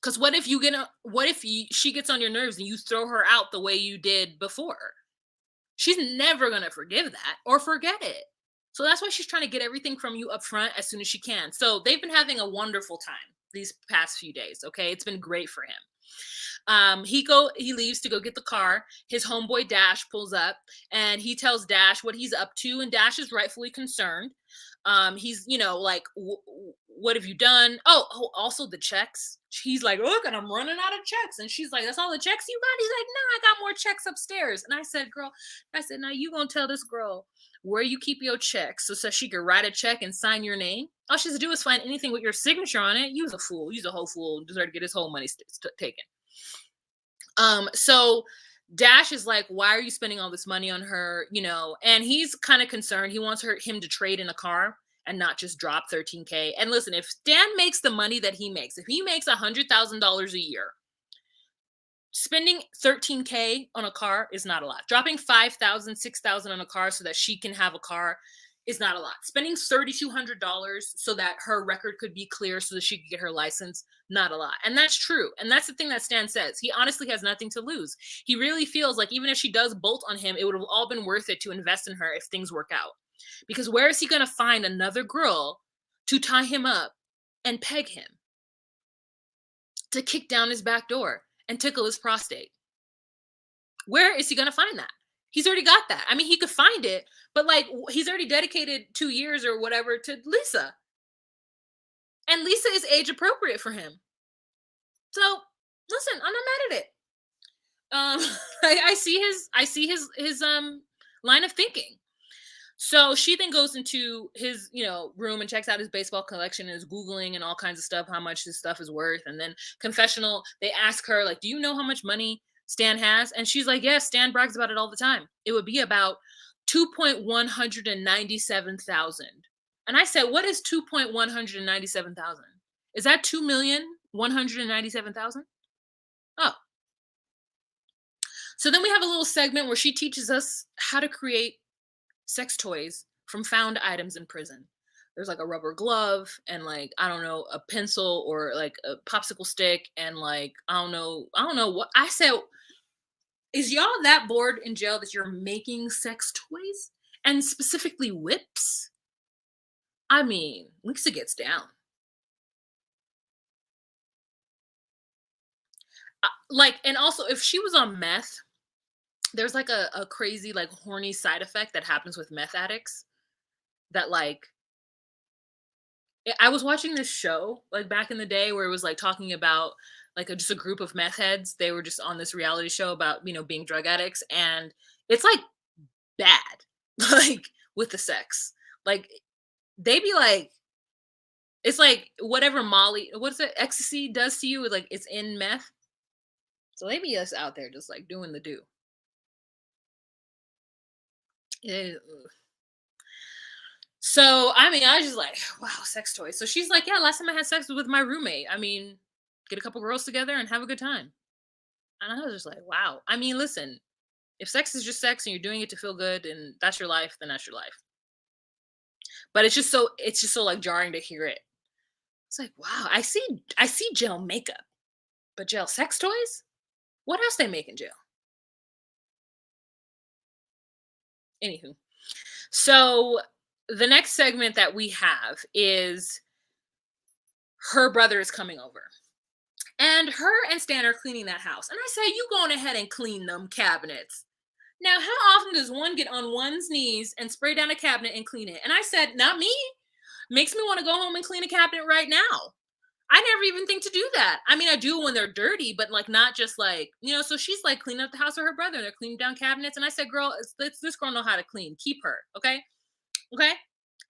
Because what if she gets on your nerves and you throw her out the way you did before? She's never gonna forgive that or forget it. So that's why she's trying to get everything from you up front as soon as she can. So they've been having a wonderful time these past few days. Okay, it's been great for him. He leaves to go get the car. His homeboy Dash pulls up and he tells Dash what he's up to, and Dash is rightfully concerned. He's like, what have you done? Also the checks. He's like, look, and I'm running out of checks, and she's like, that's all the checks you got? He's like, no, I got more checks upstairs. And I said, girl, now you gonna tell this girl where you keep your checks so she could write a check and sign your name? All she has to do is find anything with your signature on it. You's a fool. You's a whole fool. Deserve to get his whole money taken. So Dash is like, why are you spending all this money on her? And he's kind of concerned. He wants him to trade in a car and not just drop $13K. And listen, if Stan makes the money that he makes, if he makes $100,000 a year, spending $13K on a car is not a lot. Dropping $5,000, $6,000 on a car so that she can have a car is not a lot. Spending $3,200 so that her record could be clear so that she could get her license, not a lot. And that's true. And that's the thing that Stan says. He honestly has nothing to lose. He really feels like even if she does bolt on him, it would have all been worth it to invest in her if things work out. Because where is he going to find another girl to tie him up and peg him, to kick down his back door and tickle his prostate? Where is he going to find that? He's already got that. I mean, he could find it, but like he's already dedicated 2 years or whatever to Lisa. And Lisa is age appropriate for him. So listen, I'm not mad at it. I see his line of thinking. So she then goes into his, room and checks out his baseball collection and is Googling and all kinds of stuff, how much his stuff is worth. And then confessional, they ask her, like, do you know how much money Stan has? And she's like, yes, Stan brags about it all the time. It would be about 2,197,000. And I said, what is 2,197,000? Is that 2,197,000? Oh. So then we have a little segment where she teaches us how to create sex toys from found items in prison. There's like a rubber glove and like, I don't know, a pencil or like a popsicle stick and like, I don't know what. I said, is y'all that bored in jail that you're making sex toys and specifically whips? I mean, Lisa gets down. And also if she was on meth, there's like a crazy, like horny side effect that happens with meth addicts that like, I was watching this show like back in the day where it was like talking about like just a group of meth heads. They were just on this reality show about, being drug addicts, and it's like bad, like with the sex. Like they be like, it's like whatever what's it, ecstasy does to you, like it's in meth. So they be us out there just like doing the do. So, I mean, I was just like, wow, sex toys. So she's like, yeah, last time I had sex was with my roommate. I mean, get a couple girls together and have a good time. And I was just like, wow. I mean, listen, if sex is just sex and you're doing it to feel good and that's your life, then that's your life. But it's just so like jarring to hear it. It's like, wow, I see jail makeup, but jail sex toys? What else they make in jail? Anywho. So the next segment that we have is her brother is coming over. And her and Stan are cleaning that house. And I say, you going ahead and clean them cabinets. Now, how often does one get on one's knees and spray down a cabinet and clean it? And I said, not me. Makes me want to go home and clean a cabinet right now. I never even think to do that. I mean, I do when they're dirty, but like not just like, so she's like cleaning up the house of her brother and they're cleaning down cabinets. And I said, girl, this girl know how to clean. Keep her. Okay. Okay.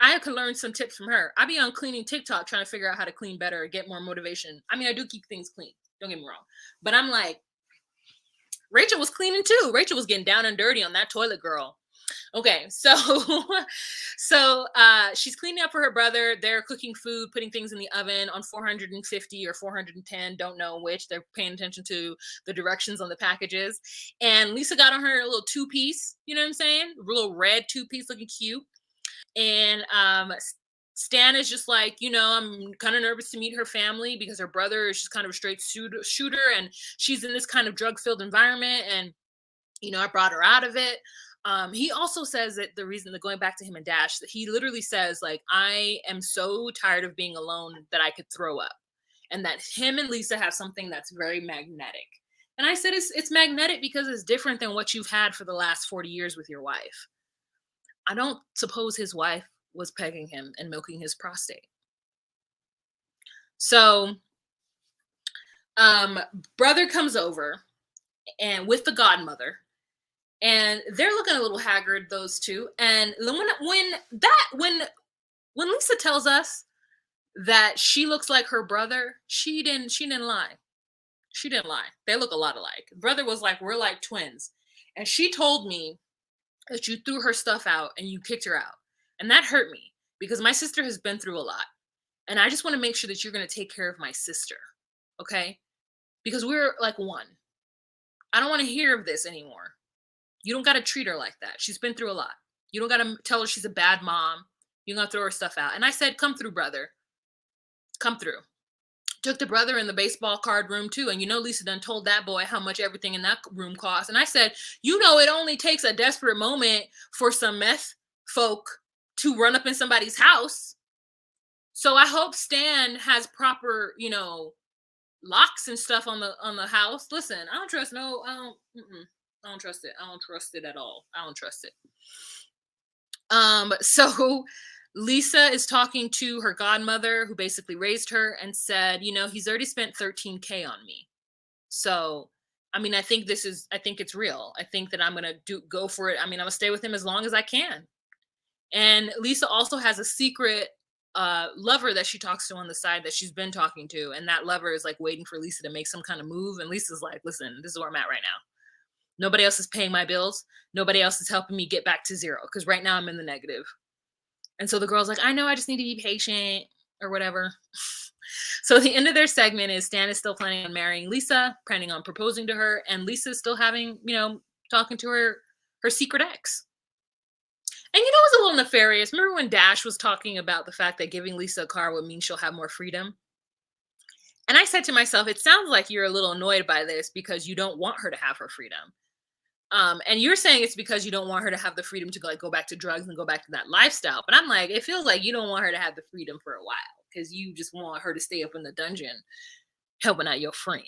I could learn some tips from her. I be on cleaning TikTok trying to figure out how to clean better, get more motivation. I mean, I do keep things clean. Don't get me wrong. But I'm like, Rachel was cleaning too. Rachel was getting down and dirty on that toilet, girl. Okay, so she's cleaning up for her brother. They're cooking food, putting things in the oven on 450 or 410, don't know which. They're paying attention to the directions on the packages. And Lisa got on her little two-piece, you know what I'm saying? A little red two-piece looking cute. And Stan is just like, I'm kind of nervous to meet her family because her brother is just kind of a straight shooter, and she's in this kind of drug-filled environment, and I brought her out of it. He also says that the reason that, going back to him and Dash, that he literally says, like, I am so tired of being alone that I could throw up, and that him and Lisa have something that's very magnetic. And I said, it's magnetic because it's different than what you've had for the last 40 years with your wife. I don't suppose his wife was pegging him and milking his prostate. So, brother comes over and with the godmother, and they're looking a little haggard, those two. And when Lisa tells us that she looks like her brother, she didn't lie. She didn't lie. They look a lot alike. Brother was like, we're like twins. And she told me that you threw her stuff out and you kicked her out. And that hurt me because my sister has been through a lot. And I just want to make sure that you're going to take care of my sister. Okay? Because we're like one. I don't want to hear of this anymore. You don't got to treat her like that. She's been through a lot. You don't got to tell her she's a bad mom. You're going to throw her stuff out. And I said, come through, brother. Come through. Took the brother in the baseball card room too. And Lisa done told that boy how much everything in that room costs. And I said, it only takes a desperate moment for some meth folk to run up in somebody's house. So I hope Stan has proper, locks and stuff on the house. Listen, I don't trust I don't trust it. I don't trust it at all. I don't trust it. So Lisa is talking to her godmother, who basically raised her, and said, he's already spent $13K on me. So, I think it's real. I think that I'm going to go for it. I'm going to stay with him as long as I can. And Lisa also has a secret lover that she talks to on the side that she's been talking to. And that lover is like waiting for Lisa to make some kind of move. And Lisa's like, listen, this is where I'm at right now. Nobody else is paying my bills. Nobody else is helping me get back to zero because right now I'm in the negative. And so the girl's like, I know, I just need to be patient or whatever. So the end of their segment is Stan is still planning on marrying Lisa, planning on proposing to her, and Lisa's still having, talking to her secret ex. And it was a little nefarious. Remember when Dash was talking about the fact that giving Lisa a car would mean she'll have more freedom? And I said to myself, it sounds like you're a little annoyed by this because you don't want her to have her freedom. And you're saying it's because you don't want her to have the freedom to go back to drugs and go back to that lifestyle. But I'm like, it feels like you don't want her to have the freedom for a while because you just want her to stay up in the dungeon helping out your friend.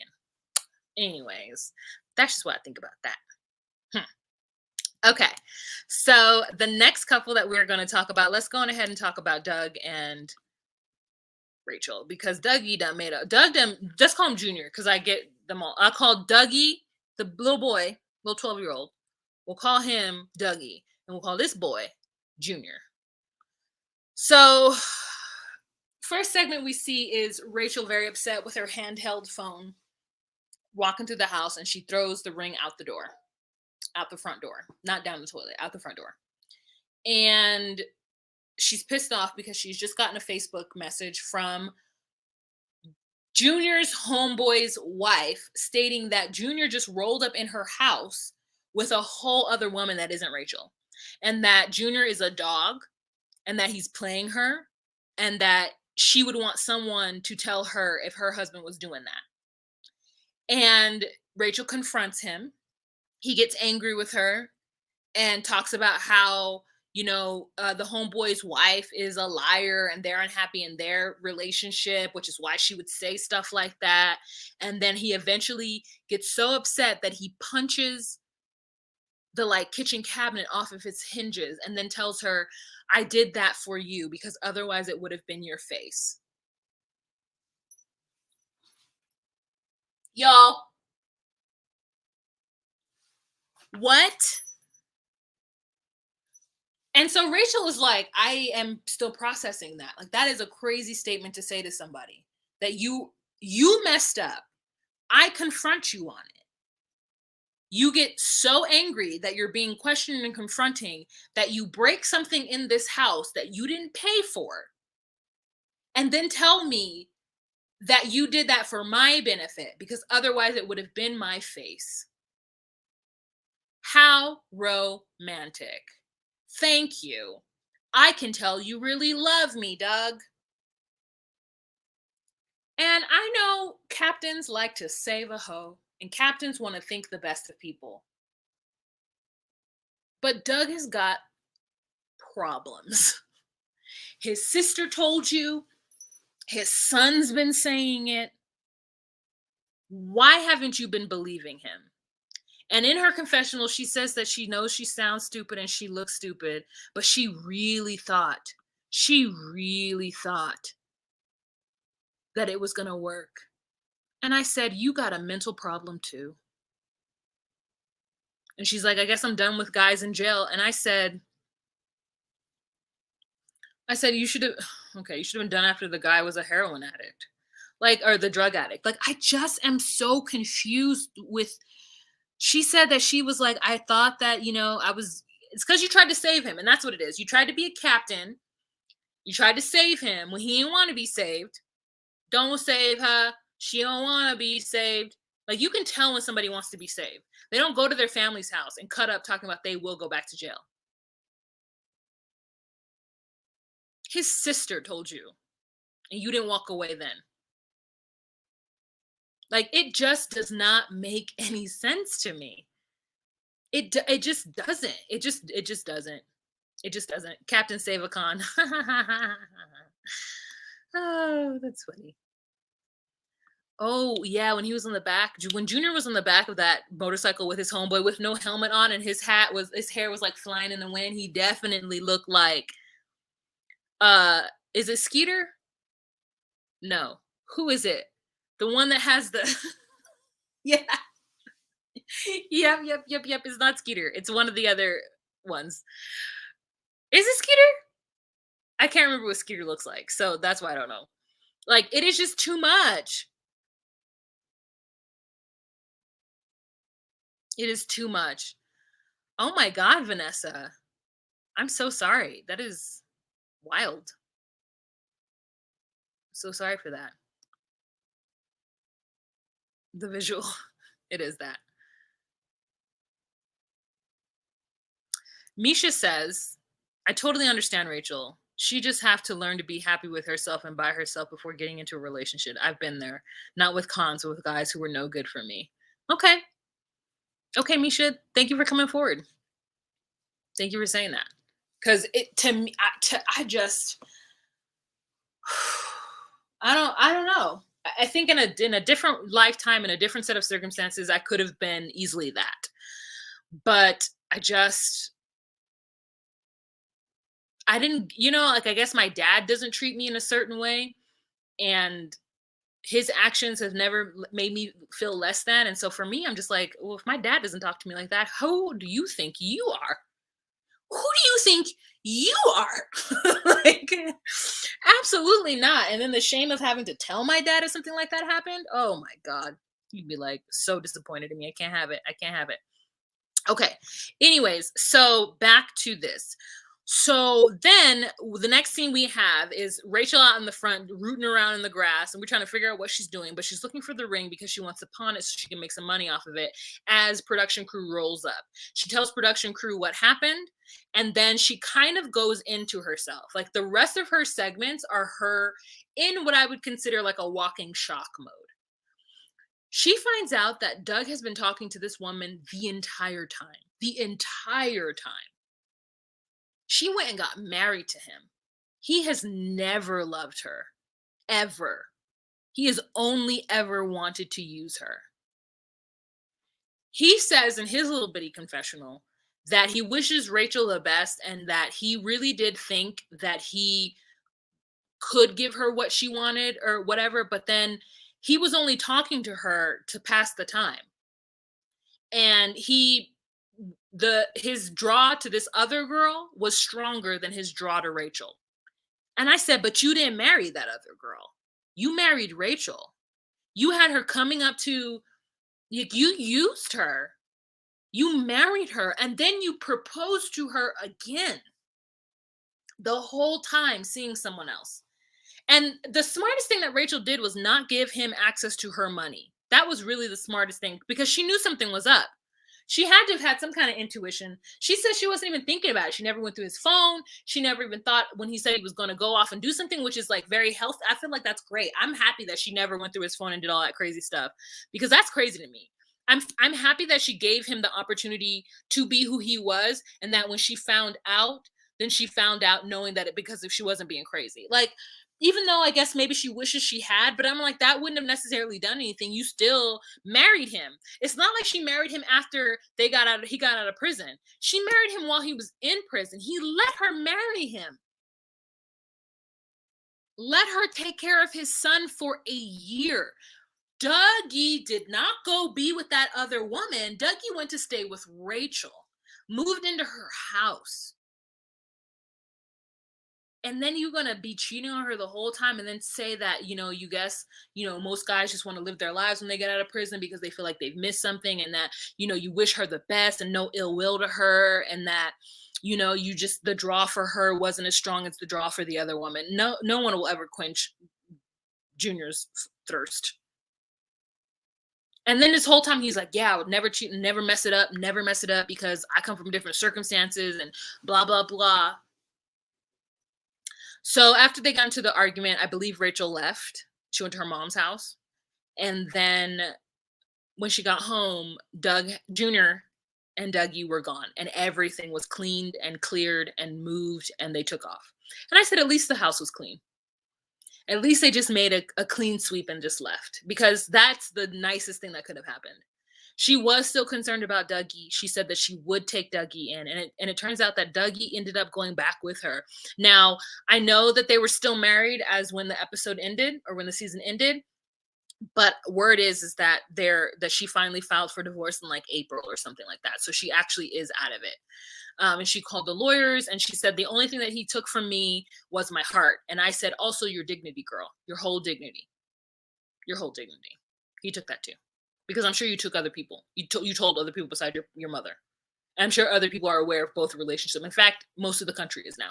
Anyways, that's just what I think about that. Okay, so the next couple that we're going to talk about, let's go on ahead and talk about Doug and Rachel, because Dougie done made up. Doug done, just call him Junior because I get them all. I call Dougie, the little boy, little 12-year-old. We'll call him Dougie, and we'll call this boy Junior. So, first segment we see is Rachel very upset with her handheld phone, walking through the house, and she throws the ring out the door. Out the front door, not down the toilet, out the front door. And she's pissed off because she's just gotten a Facebook message from Junior's homeboy's wife stating that Junior just rolled up in her house with a whole other woman that isn't Rachel. And that Junior is a dog and that he's playing her and that she would want someone to tell her if her husband was doing that. And Rachel confronts him. He gets angry with her and talks about how, the homeboy's wife is a liar and they're unhappy in their relationship, which is why she would say stuff like that. And then he eventually gets so upset that he punches the kitchen cabinet off of its hinges and then tells her, I did that for you because otherwise it would have been your face. Y'all. What? And so Rachel is like, I am still processing that. That is a crazy statement to say to somebody, that you messed up. I confront you on it. You get so angry that you're being questioned and confronting that you break something in this house that you didn't pay for, and then tell me that you did that for my benefit because otherwise it would have been my face. How romantic. Thank you. I can tell you really love me, Doug. And I know captains like to save a hoe, and captains want to think the best of people. But Doug has got problems. His sister told you, his son's been saying it. Why haven't you been believing him? And in her confessional, she says that she knows she sounds stupid and she looks stupid, but she really thought that it was going to work. And I said, you got a mental problem too. And she's like, I guess I'm done with guys in jail. And I said, you should have, okay, you should have been done after the guy was a heroin addict, like, or the drug addict. Like, I just am so confused with, she said that she was like, I thought that, it's because you tried to save him. And that's what it is. You tried to be a captain. You tried to save him when he didn't want to be saved. Don't save her. She don't want to be saved. Like, you can tell when somebody wants to be saved. They don't go to their family's house and cut up talking about they will go back to jail. His sister told you, and you didn't walk away then. Like, it just does not make any sense to me. It just doesn't. It just doesn't. It just doesn't. Captain Save-A-Con. Oh, that's funny. Oh, yeah, when he was on the back, when Junior was on the back of that motorcycle with his homeboy with no helmet on and his hair was like flying in the wind, he definitely looked like is it Skeeter? No. Who is it? The one that has the Yeah. Yep. It's not Skeeter. It's one of the other ones. Is it Skeeter? I can't remember what Skeeter looks like, so that's why I don't know. Like, it is just too much. It is too much. Oh my God, Vanessa. I'm so sorry. That is wild. So sorry for that. The visual. It is that. Misha says, I totally understand Rachel. She just have to learn to be happy with herself and by herself before getting into a relationship. I've been there. Not with cons, but with guys who were no good for me. Okay. Okay, Misha. Thank you for coming forward. Thank you for saying that. Because it to me, I just I don't know. I think in a different lifetime, in a different set of circumstances, I could have been easily that. But I didn't, like, I guess my dad doesn't treat me in a certain way, and his actions have never made me feel less than. And so for me, I'm just like, well, if my dad doesn't talk to me like that, who do you think you are? Who do you think you are? Like, absolutely not. And then the shame of having to tell my dad if something like that happened. Oh my God. You'd be like so disappointed in me. I can't have it. I can't have it. Okay. Anyways, so back to this. So then the next scene we have is Rachel out in the front rooting around in the grass, and we're trying to figure out what she's doing, but she's looking for the ring because she wants to pawn it so she can make some money off of it as production crew rolls up. She tells production crew what happened, and then she kind of goes into herself. Like, the rest of her segments are her in what I would consider like a walking shock mode. She finds out that Doug has been talking to this woman the entire time. The entire time. She went and got married to him. He has never loved her. Ever. He has only ever wanted to use her. He says in his little bitty confessional that he wishes Rachel the best and that he really did think that he could give her what she wanted or whatever, but then he was only talking to her to pass the time. And his draw to this other girl was stronger than his draw to Rachel. And I said, but you didn't marry that other girl. You married Rachel. You had her coming up to you used her. You married her and then you proposed to her again. The whole time seeing someone else. And the smartest thing that Rachel did was not give him access to her money. That was really the smartest thing because she knew something was up. She had to have had some kind of intuition. She said she wasn't even thinking about it. She never went through his phone. She never even thought when he said he was going to go off and do something, which is like very healthy. I feel like that's great. I'm happy that she never went through his phone and did all that crazy stuff because that's crazy to me. I'm happy that she gave him the opportunity to be who he was and that when she found out, then she found out knowing that it because if she wasn't being crazy. Like even though I guess maybe she wishes she had, but I'm like, that wouldn't have necessarily done anything. You still married him. It's not like she married him after he got out of prison. She married him while he was in prison. He let her marry him. Let her take care of his son for a year. Dougie did not go be with that other woman. Dougie went to stay with Rachel, moved into her house. And then you're gonna be cheating on her the whole time and then say that, you guess, most guys just want to live their lives when they get out of prison because they feel like they've missed something and that, you wish her the best and no ill will to her and that, you just the draw for her wasn't as strong as the draw for the other woman. No one will ever quench Junior's thirst. And then this whole time he's like, yeah, I would never cheat, never mess it up because I come from different circumstances and blah, blah, blah. So after they got into the argument, I believe Rachel left. She went to her mom's house. And then when she got home, Doug Jr. and Dougie were gone. And everything was cleaned and cleared and moved and they took off. And I said, at least the house was clean. At least they just made a clean sweep and just left. Because that's the nicest thing that could have happened. She was still concerned about Dougie. She said that she would take Dougie in. And it turns out that Dougie ended up going back with her. Now, I know that they were still married as when the episode ended or when the season ended. But word is that that she finally filed for divorce in like April or something like that. So she actually is out of it. And she called the lawyers and she said, the only thing that he took from me was my heart. And I said, also your dignity, girl, your whole dignity. He took that too. Because I'm sure you took other people. You told other people besides your mother. And I'm sure other people are aware of both relationships. In fact, most of the country is now.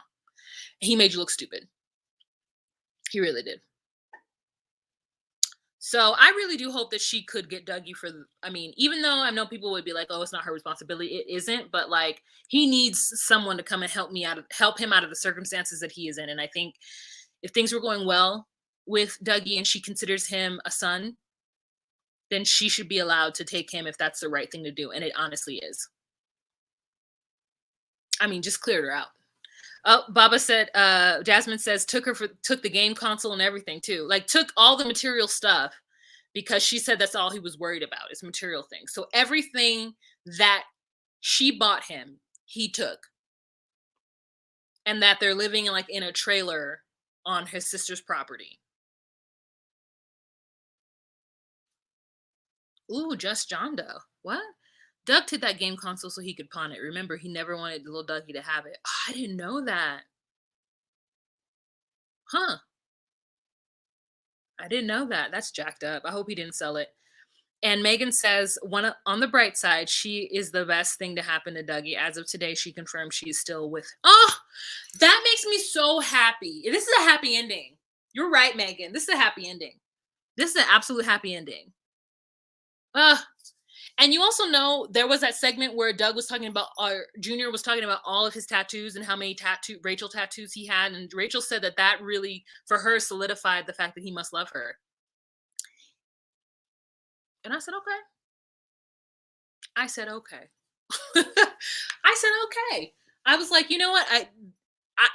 He made you look stupid. He really did. So I really do hope that she could get Dougie even though I know people would be like, oh, it's not her responsibility. It isn't. But like, he needs someone to come and help him out of the circumstances that he is in. And I think if things were going well with Dougie and she considers him a son, then she should be allowed to take him if that's the right thing to do. And it honestly is. Just cleared her out. Oh, Baba said, Jasmine says, took the game console and everything too. Like took all the material stuff because she said that's all he was worried about is material things. So everything that she bought him, he took. And that they're living in a trailer on his sister's property. Ooh, just John Doe. What? Doug took that game console so he could pawn it. Remember, he never wanted the little Dougie to have it. Oh, I didn't know that. Huh. I didn't know that. That's jacked up. I hope he didn't sell it. And Megan says, on the bright side, she is the best thing to happen to Dougie. As of today, she confirmed she's still with. Oh, that makes me so happy. This is a happy ending. You're right, Megan. This is a happy ending. This is an absolute happy ending. And you also know there was that segment where Doug was talking about, Junior was talking about all of his tattoos and how many Rachel tattoos he had. And Rachel said that really, for her, solidified the fact that he must love her. And I said, okay. I said, okay. I was like, you know what?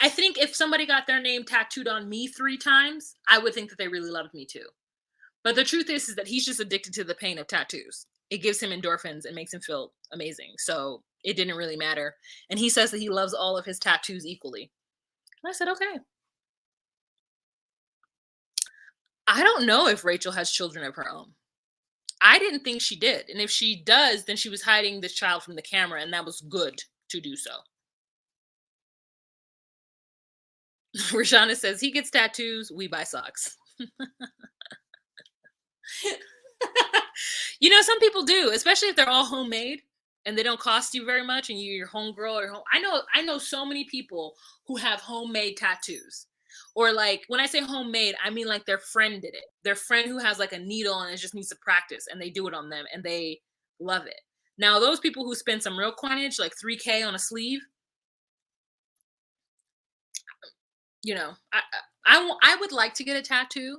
I think if somebody got their name tattooed on me 3 times, I would think that they really loved me too. But the truth is that he's just addicted to the pain of tattoos. It gives him endorphins and makes him feel amazing. So it didn't really matter. And he says that he loves all of his tattoos equally. And I said, okay. I don't know if Rachel has children of her own. I didn't think she did. And if she does, then she was hiding this child from the camera, and that was good to do so. Rashana says, he gets tattoos, we buy socks. Some people do, especially if they're all homemade and they don't cost you very much and you're your homegirl or home. I know so many people who have homemade tattoos. Or like when I say homemade, I mean like their friend did it. Their friend who has like a needle and it just needs to practice and they do it on them and they love it. Now those people who spend some real coinage, like 3K on a sleeve, I would like to get a tattoo.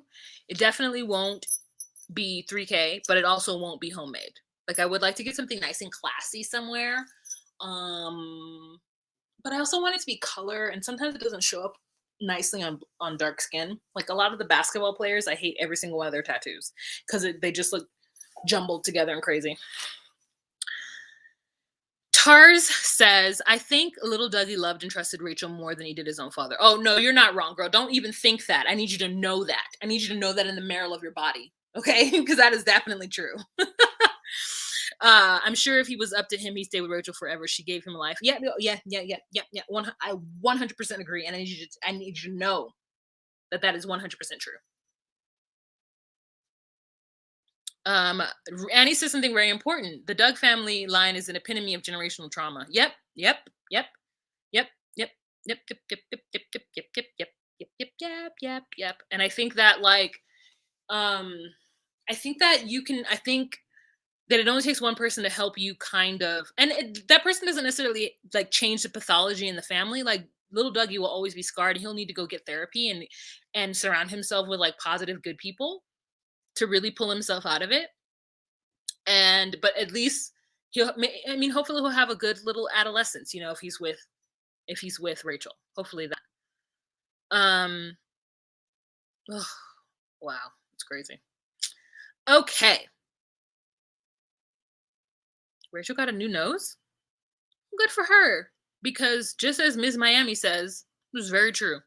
It definitely won't be 3K, but it also won't be homemade. Like I would like to get something nice and classy somewhere. Um, but I also want it to be color, and sometimes it doesn't show up nicely on dark skin. Like a lot of the basketball players, I hate every single one of their tattoos because they just look jumbled together and crazy. Tars says, I think little Dougie loved and trusted Rachel more than he did his own father. Oh, no, you're not wrong, girl. Don't even think that. I need you to know that. I need you to know that in the marrow of your body. Okay? Because that is definitely true. I'm sure if he was up to him, he'd stay with Rachel forever. She gave him life. Yeah. I 100% agree. And I need you to know that is 100% true. Annie says something very important. The Doug family line is an epitome of generational trauma. Yep. And I think that I think that it only takes one person to help you kind of, and that person doesn't necessarily like change the pathology in the family. Like little Dougie will always be scarred. He'll need to go get therapy and surround himself with like positive, good people to really pull himself out of it. But at least hopefully he'll have a good little adolescence, if he's with Rachel. Hopefully that. Oh, wow, it's crazy. Okay. Rachel got a new nose? Good for her. Because just as Ms. Miami says, it was very true.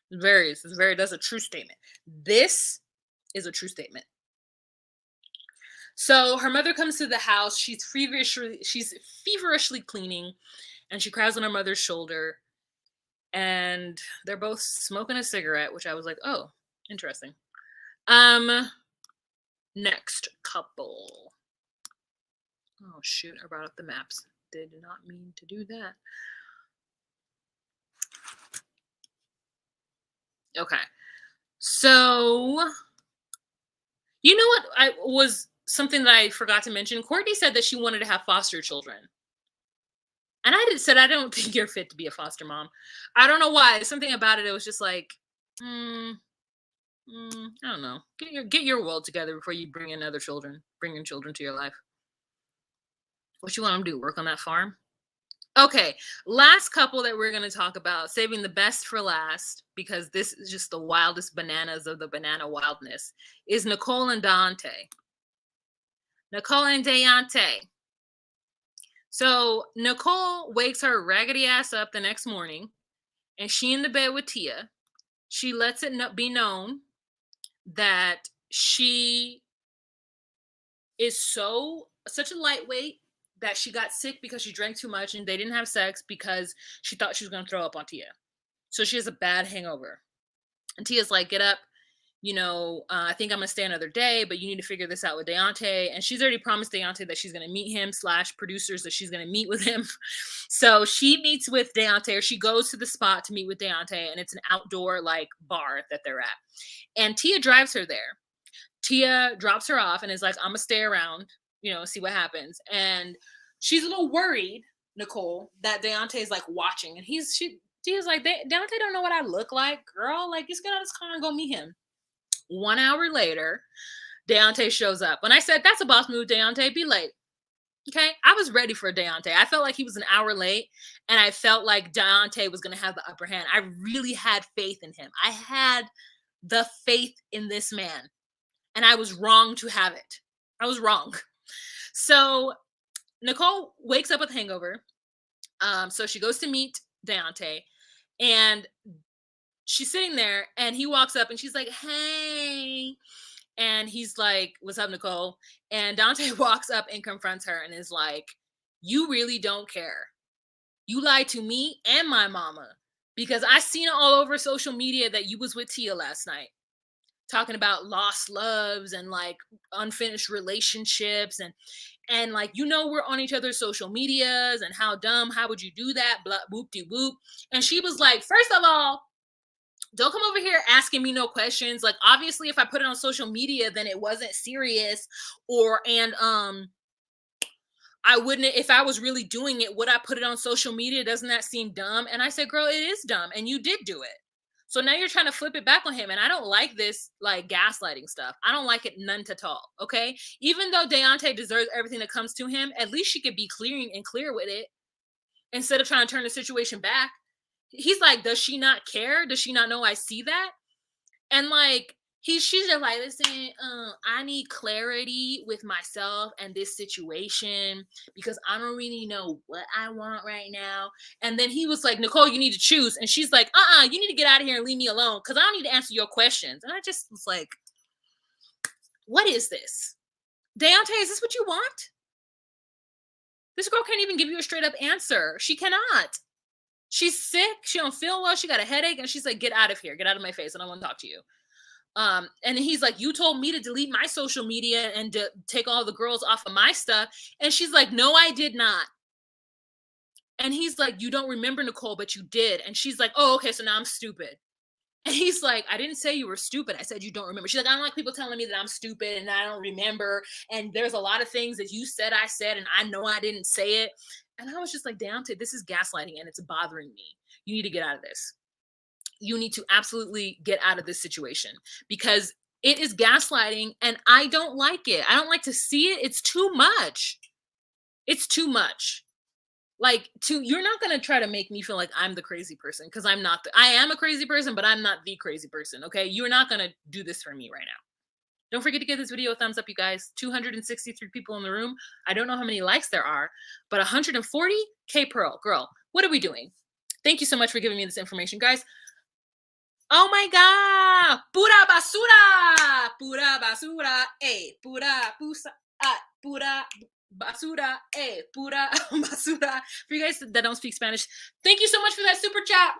That's a true statement. This is a true statement. So her mother comes to the house. She's feverishly cleaning, and she cries on her mother's shoulder. And they're both smoking a cigarette, which I was like, oh, interesting. Next couple. Oh shoot, I brought up the maps. Did not mean to do that. Okay. So, you know what something that I forgot to mention? Courtney said that she wanted to have foster children. And I said, I don't think you're fit to be a foster mom. I don't know why. Something about it was just like, I don't know. Get your world together before you bring in children to your life. What you want them to do? Work on that farm? Okay, last couple that we're going to talk about, saving the best for last, because this is just the wildest bananas of the banana wildness, is Nicole and Dante. Nicole and Deontay. So Nicole wakes her raggedy ass up the next morning, and she in the bed with Tia. She lets it be known that she is such a lightweight that she got sick because she drank too much and they didn't have sex because she thought she was going to throw up on Tia. So she has a bad hangover. And Tia's like, get up. I think I'm going to stay another day, but you need to figure this out with Deontay. And she's already promised Deontay that she's going to meet him / producers that she's going to meet with him. So she meets with Deontay, or she goes to the spot to meet with Deontay, and it's an outdoor like bar that they're at. And Tia drives her there. Tia drops her off and is like, I'm going to stay around, see what happens. And she's a little worried, Nicole, that Deontay is like watching. And Tia's like, Deontay don't know what I look like, girl. Like, just get out of his car and go meet him. 1 hour later, Deontay shows up. When I said, that's a boss move, Deontay, be late. Okay? I was ready for Deontay. I felt like he was an hour late, and I felt like Deontay was going to have the upper hand. I really had faith in him. I had the faith in this man, and I was wrong to have it. I was wrong. So Nicole wakes up with a hangover. So she goes to meet Deontay, and she's sitting there, and he walks up, and she's like, hey. And he's like, what's up, Nicole? And Dante walks up and confronts her and is like, you really don't care. You lied to me and my mama because I seen it all over social media that you was with Tia last night. talking about lost loves and like unfinished relationships and like, we're on each other's social medias and how dumb, how would you do that, blah, whoop de whoop. And she was like, first of all, don't come over here asking me no questions. Like, obviously if I put it on social media, then it wasn't serious. And I wouldn't, if I was really doing it, would I put it on social media? Doesn't that seem dumb? And I said, girl, it is dumb. And you did do it. So now you're trying to flip it back on him. And I don't like this like gaslighting stuff. I don't like it none to all. Okay. Even though Deontay deserves everything that comes to him, at least she could be clear with it instead of trying to turn the situation back. He's like, does she not care? Does she not know I see that? And like, she's just like, listen, I need clarity with myself and this situation because I don't really know what I want right now. And then he was like, Nicole, you need to choose. And she's like, you need to get out of here and leave me alone because I don't need to answer your questions. And I just was like, what is this? Deontay, is this what you want? This girl can't even give you a straight up answer. She cannot. She's sick. She don't feel well. She got a headache. And she's like, get out of here. Get out of my face. I don't want to talk to you. And he's like, you told me to delete my social media and to take all the girls off of my stuff. And she's like, no, I did not. And he's like, you don't remember, Nicole, but you did. And she's like, oh, okay, so now I'm stupid. And he's like, I didn't say you were stupid. I said you don't remember. She's like, I don't like people telling me that I'm stupid and I don't remember. And there's a lot of things that you said I said, and I know I didn't say it. And I was just like, Deontay, this is gaslighting and it's bothering me. You need to get out of this. You need to absolutely get out of this situation because it is gaslighting and I don't like it. I don't like to see it. It's too much. It's too much. Like, you're not going to try to make me feel like I'm the crazy person because I'm not. I am a crazy person, but I'm not the crazy person. Okay. You're not going to do this for me right now. Don't forget to give this video a thumbs up, you guys. 263 people in the room. I don't know how many likes there are, but 140K Pearl. Girl, what are we doing? Thank you so much for giving me this information, guys. Oh my God! Pura basura! Pura basura! Pura pura basura! Pura basura! For you guys that don't speak Spanish, thank you so much for that super chat.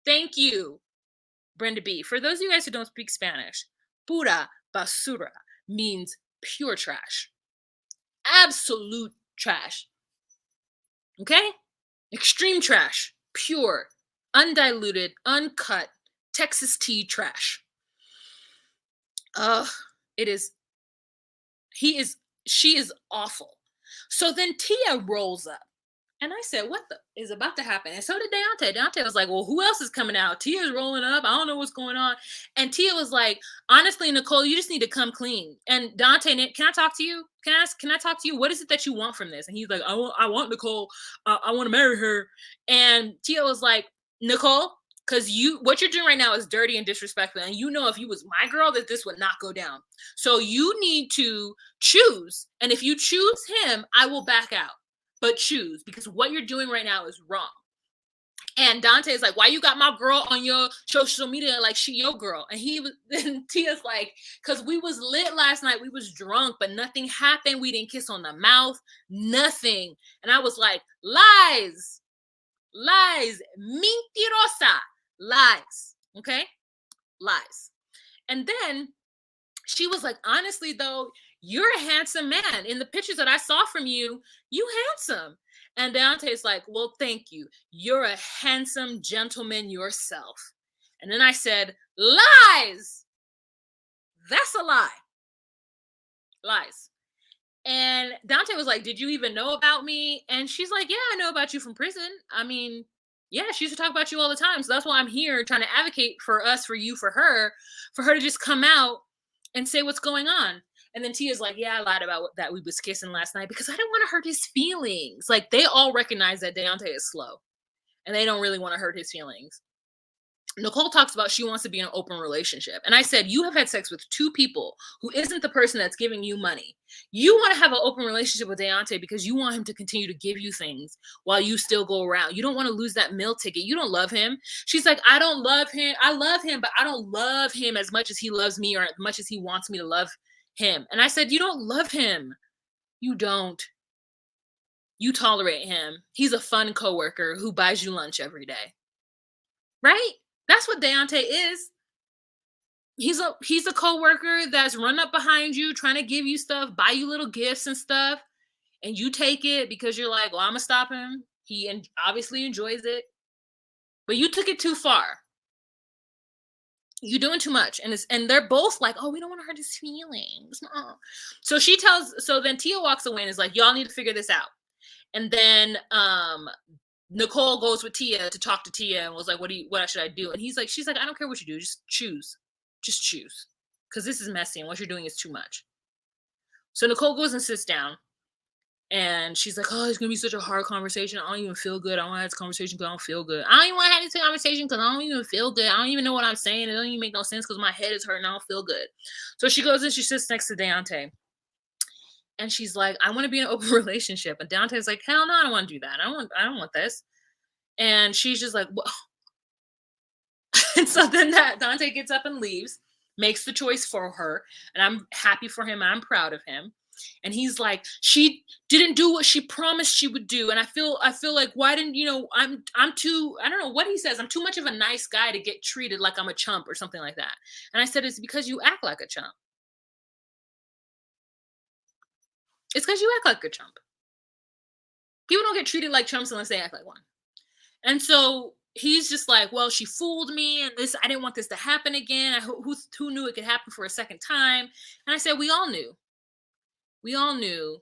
Thank you, Brenda B. For those of you guys who don't speak Spanish, pura basura means pure trash. Absolute trash. Okay? Extreme trash. Pure, undiluted, uncut Texas tea trash. It is. She is awful. So then Tia rolls up. And I said, what is about to happen? And so did Deontay. Deontay was like, well, who else is coming out? Tia's rolling up. I don't know what's going on. And Tia was like, honestly, Nicole, you just need to come clean. And Deontay, can I talk to you? Can I talk to you? What is it that you want from this? And he's like, I want Nicole. I want to marry her. And Tia was like, Nicole, because what you're doing right now is dirty and disrespectful. And you know, if you was my girl, that this would not go down. So you need to choose. And if you choose him, I will back out. But choose, because what you're doing right now is wrong. And Dante is like, why you got my girl on your social media like she your girl? And Tia's like, because we was lit last night. We was drunk, but nothing happened. We didn't kiss on the mouth. Nothing. And I was like, lies. Lies. Mentirosa. Lies. Okay? Lies. And then she was like, honestly, though, you're a handsome man. In the pictures that I saw from you, you handsome. And Deontay's like, well, thank you. You're a handsome gentleman yourself. And then I said, lies. That's a lie. Lies. And Dante was like, did you even know about me? And she's like, yeah, I know about you from prison. I mean, yeah, she used to talk about you all the time. So that's why I'm here trying to advocate for us, for you, for her to just come out and say what's going on. And then Tia's like, yeah, I lied about that we was kissing last night because I didn't want to hurt his feelings. Like, they all recognize that Deontay is slow and they don't really want to hurt his feelings. Nicole talks about she wants to be in an open relationship. And I said, you have had sex with two people who isn't the person that's giving you money. You want to have an open relationship with Deontay because you want him to continue to give you things while you still go around. You don't want to lose that meal ticket. You don't love him. She's like, I don't love him. I love him, but I don't love him as much as he loves me or as much as he wants me to love him. And I said, you don't love him. You don't. You tolerate him. He's a fun coworker who buys you lunch every day. Right? That's what Deontay is. He's a coworker that's run up behind you, trying to give you stuff, buy you little gifts and stuff, and you take it because you're like, "Well, I'm gonna stop him." Obviously enjoys it, but you took it too far. You're doing too much, and they're both like, "Oh, we don't want to hurt his feelings." So then Tia walks away and is like, "Y'all need to figure this out." And then Nicole goes with Tia to talk to Tia and was like, what should I do?" And she's like, "I don't care what you do, just choose. Just choose. Because this is messy and what you're doing is too much." So Nicole goes and sits down and she's like, "Oh, it's gonna be such a hard conversation. I don't even feel good. I don't want to have this conversation because I don't feel good. I don't even want to have this conversation because I don't even feel good. I don't even know what I'm saying. It doesn't even make no sense because my head is hurting. I don't feel good." So she goes and she sits next to Deontay. And she's like, "I want to be in an open relationship." And Dantay's like, "Hell no, I don't want to do that. I don't want this." And she's just like, "Well," and so then that Dante gets up and leaves, makes the choice for her, and I'm happy for him. I'm proud of him. And he's like, "She didn't do what she promised she would do." And I feel like, why didn't I'm too, I don't know what he says. "I'm too much of a nice guy to get treated like I'm a chump," or something like that. And I said, "It's because you act like a chump. It's because you act like a chump. People don't get treated like chumps unless they act like one." And so he's just like, "Well, she fooled me, and I didn't want this to happen again. Who knew it could happen for a second time?" And I said, "We all knew. We all knew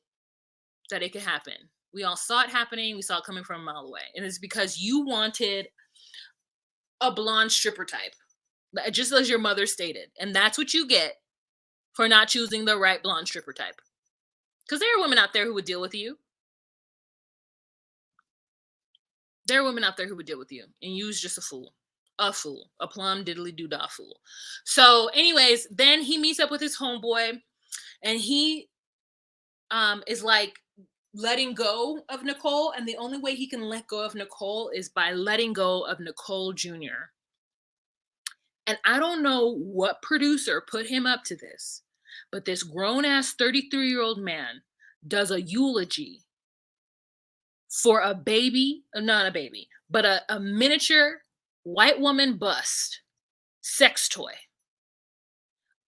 that it could happen. We all saw it happening. We saw it coming from a mile away. And it's because you wanted a blonde stripper type, just as your mother stated. And that's what you get for not choosing the right blonde stripper type. Because there are women out there who would deal with you. There are women out there who would deal with you, and you was just a fool." A fool. A plum diddly doo dah fool. So, anyways, then he meets up with his homeboy, and he is like letting go of Nicole. And the only way he can let go of Nicole is by letting go of Nicole Jr. And I don't know what producer put him up to this, but this grown ass 33-year-old man does a eulogy for a baby, not a baby, but a miniature white woman bust sex toy.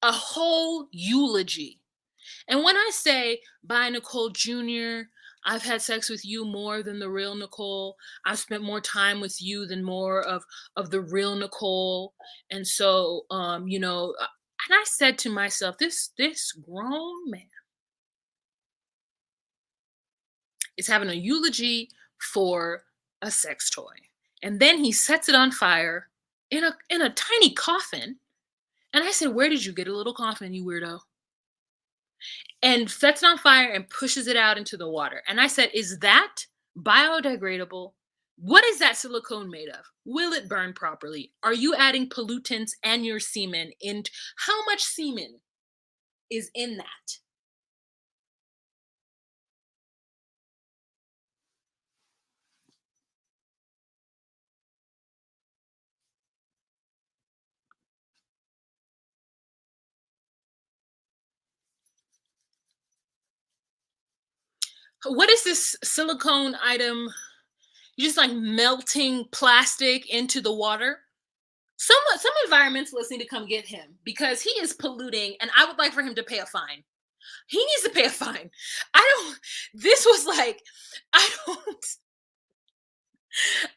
A whole eulogy. And when I say, "Bye, Nicole Jr., I've had sex with you more than the real Nicole. I've spent more time with you than more of the real Nicole." And so, and I said to myself, this grown man is having a eulogy for a sex toy. And then he sets it on fire in a tiny coffin. And I said, "Where did you get a little coffin, you weirdo?" And sets it on fire and pushes it out into the water. And I said, "Is that biodegradable? What is that silicone made of? Will it burn properly? Are you adding pollutants and your semen in? How much semen is in that?" What is this silicone item? You're just like melting plastic into the water. Some environmentalists need to come get him because he is polluting, and I would like for him to pay a fine. He needs to pay a fine. I don't. This was like, I don't.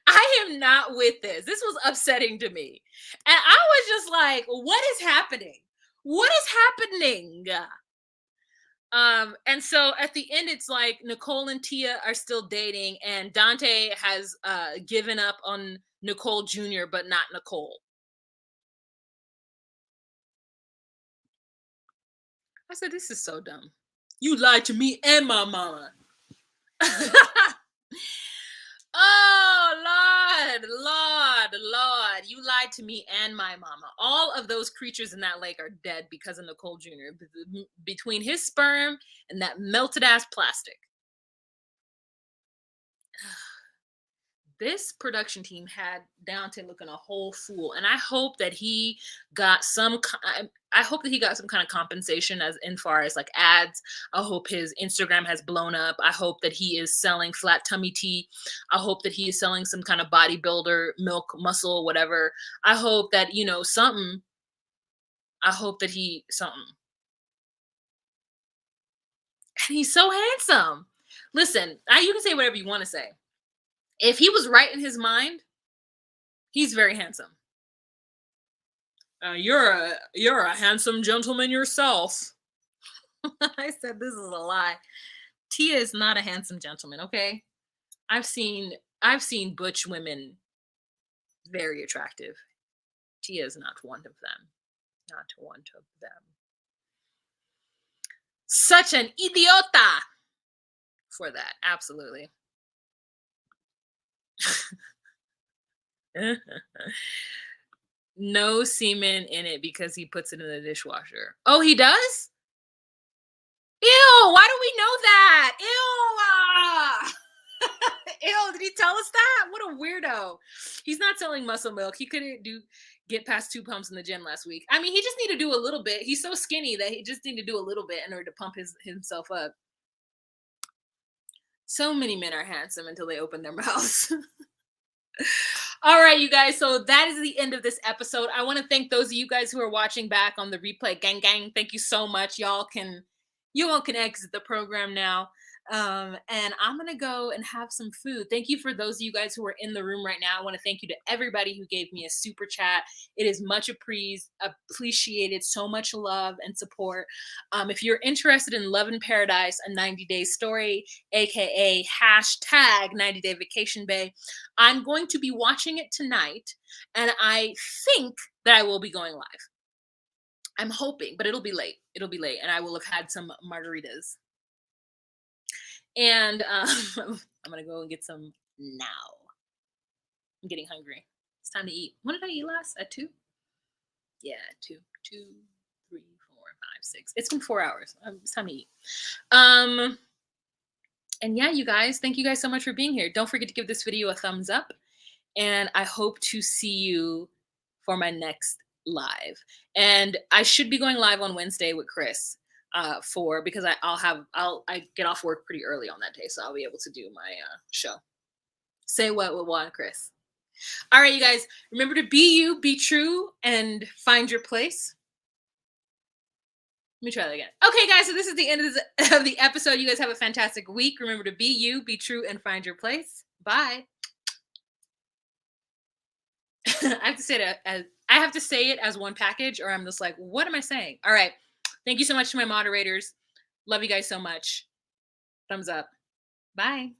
I am not with this. This was upsetting to me, and I was just like, "What is happening? What is happening?" And so at the end, it's like Nicole and Tia are still dating, and Dante has given up on Nicole Jr., but not Nicole. I said, "This is so dumb. You lied to me and my mama." Oh, Lord, Lord, Lord. You lied to me and my mama. All of those creatures in that lake are dead because of Nicole Jr. Between his sperm and that melted ass plastic. this production team had Dante looking a whole fool, and I hope that he got I hope that he got some kind of compensation as in far as like ads. I hope his Instagram has blown up. I hope that he is selling flat tummy tea. I hope that he is selling some kind of bodybuilder milk muscle whatever. I hope that something. I hope that he something. And he's so handsome. Listen, you can say whatever you want to say. If he was right in his mind, he's very handsome. You're a handsome gentleman yourself. I said this is a lie. Tia is not a handsome gentleman, okay? I've seen butch women very attractive. Tia is not one of them. Not one of them. Such an idiota for that. Absolutely. No semen in it because he puts it in the dishwasher. Oh, he does? Ew, why do we know that? Ew. Ew, did he tell us that? What a weirdo. He's not selling muscle milk. He couldn't get past 2 pumps in the gym last week. I mean, he just need to do a little bit. He's so skinny that he just need to do a little bit in order to pump himself up. So many men are handsome until they open their mouths. All right, you guys. So that is the end of this episode. I want to thank those of you guys who are watching back on the replay. Gang. Thank you so much. You all can exit the program now. And I'm going to go and have some food. Thank you for those of you guys who are in the room right now. I want to thank you to everybody who gave me a super chat. It is much appreciated. So much love and support. If you're interested in Love in Paradise, a 90-day story, aka hashtag 90-day vacation bae, I'm going to be watching it tonight. And I think that I will be going live. I'm hoping, but it'll be late. And I will have had some margaritas. And I'm gonna go and get some now. I'm getting hungry. It's time to eat. When did I eat last? At 2? Yeah, 2, 3, 4, 5, 6. It's been 4 hours. It's time to eat. And yeah, you guys, thank you guys so much for being here. Don't forget to give this video a thumbs up. And I hope to see you for my next live. And I should be going live on Wednesday with Chris. Because I get off work pretty early on that day, so I'll be able to do my show. Say what with Juan Chris. All right, you guys, remember to be you, be true, and find your place. Let me try that again. Okay, guys, so this is the end of the episode. You guys have a fantastic week. Remember to be you, be true, and find your place. Bye. I have to say it as one package, or I'm just like, what am I saying? All right. Thank you so much to my moderators. Love you guys so much. Thumbs up. Bye.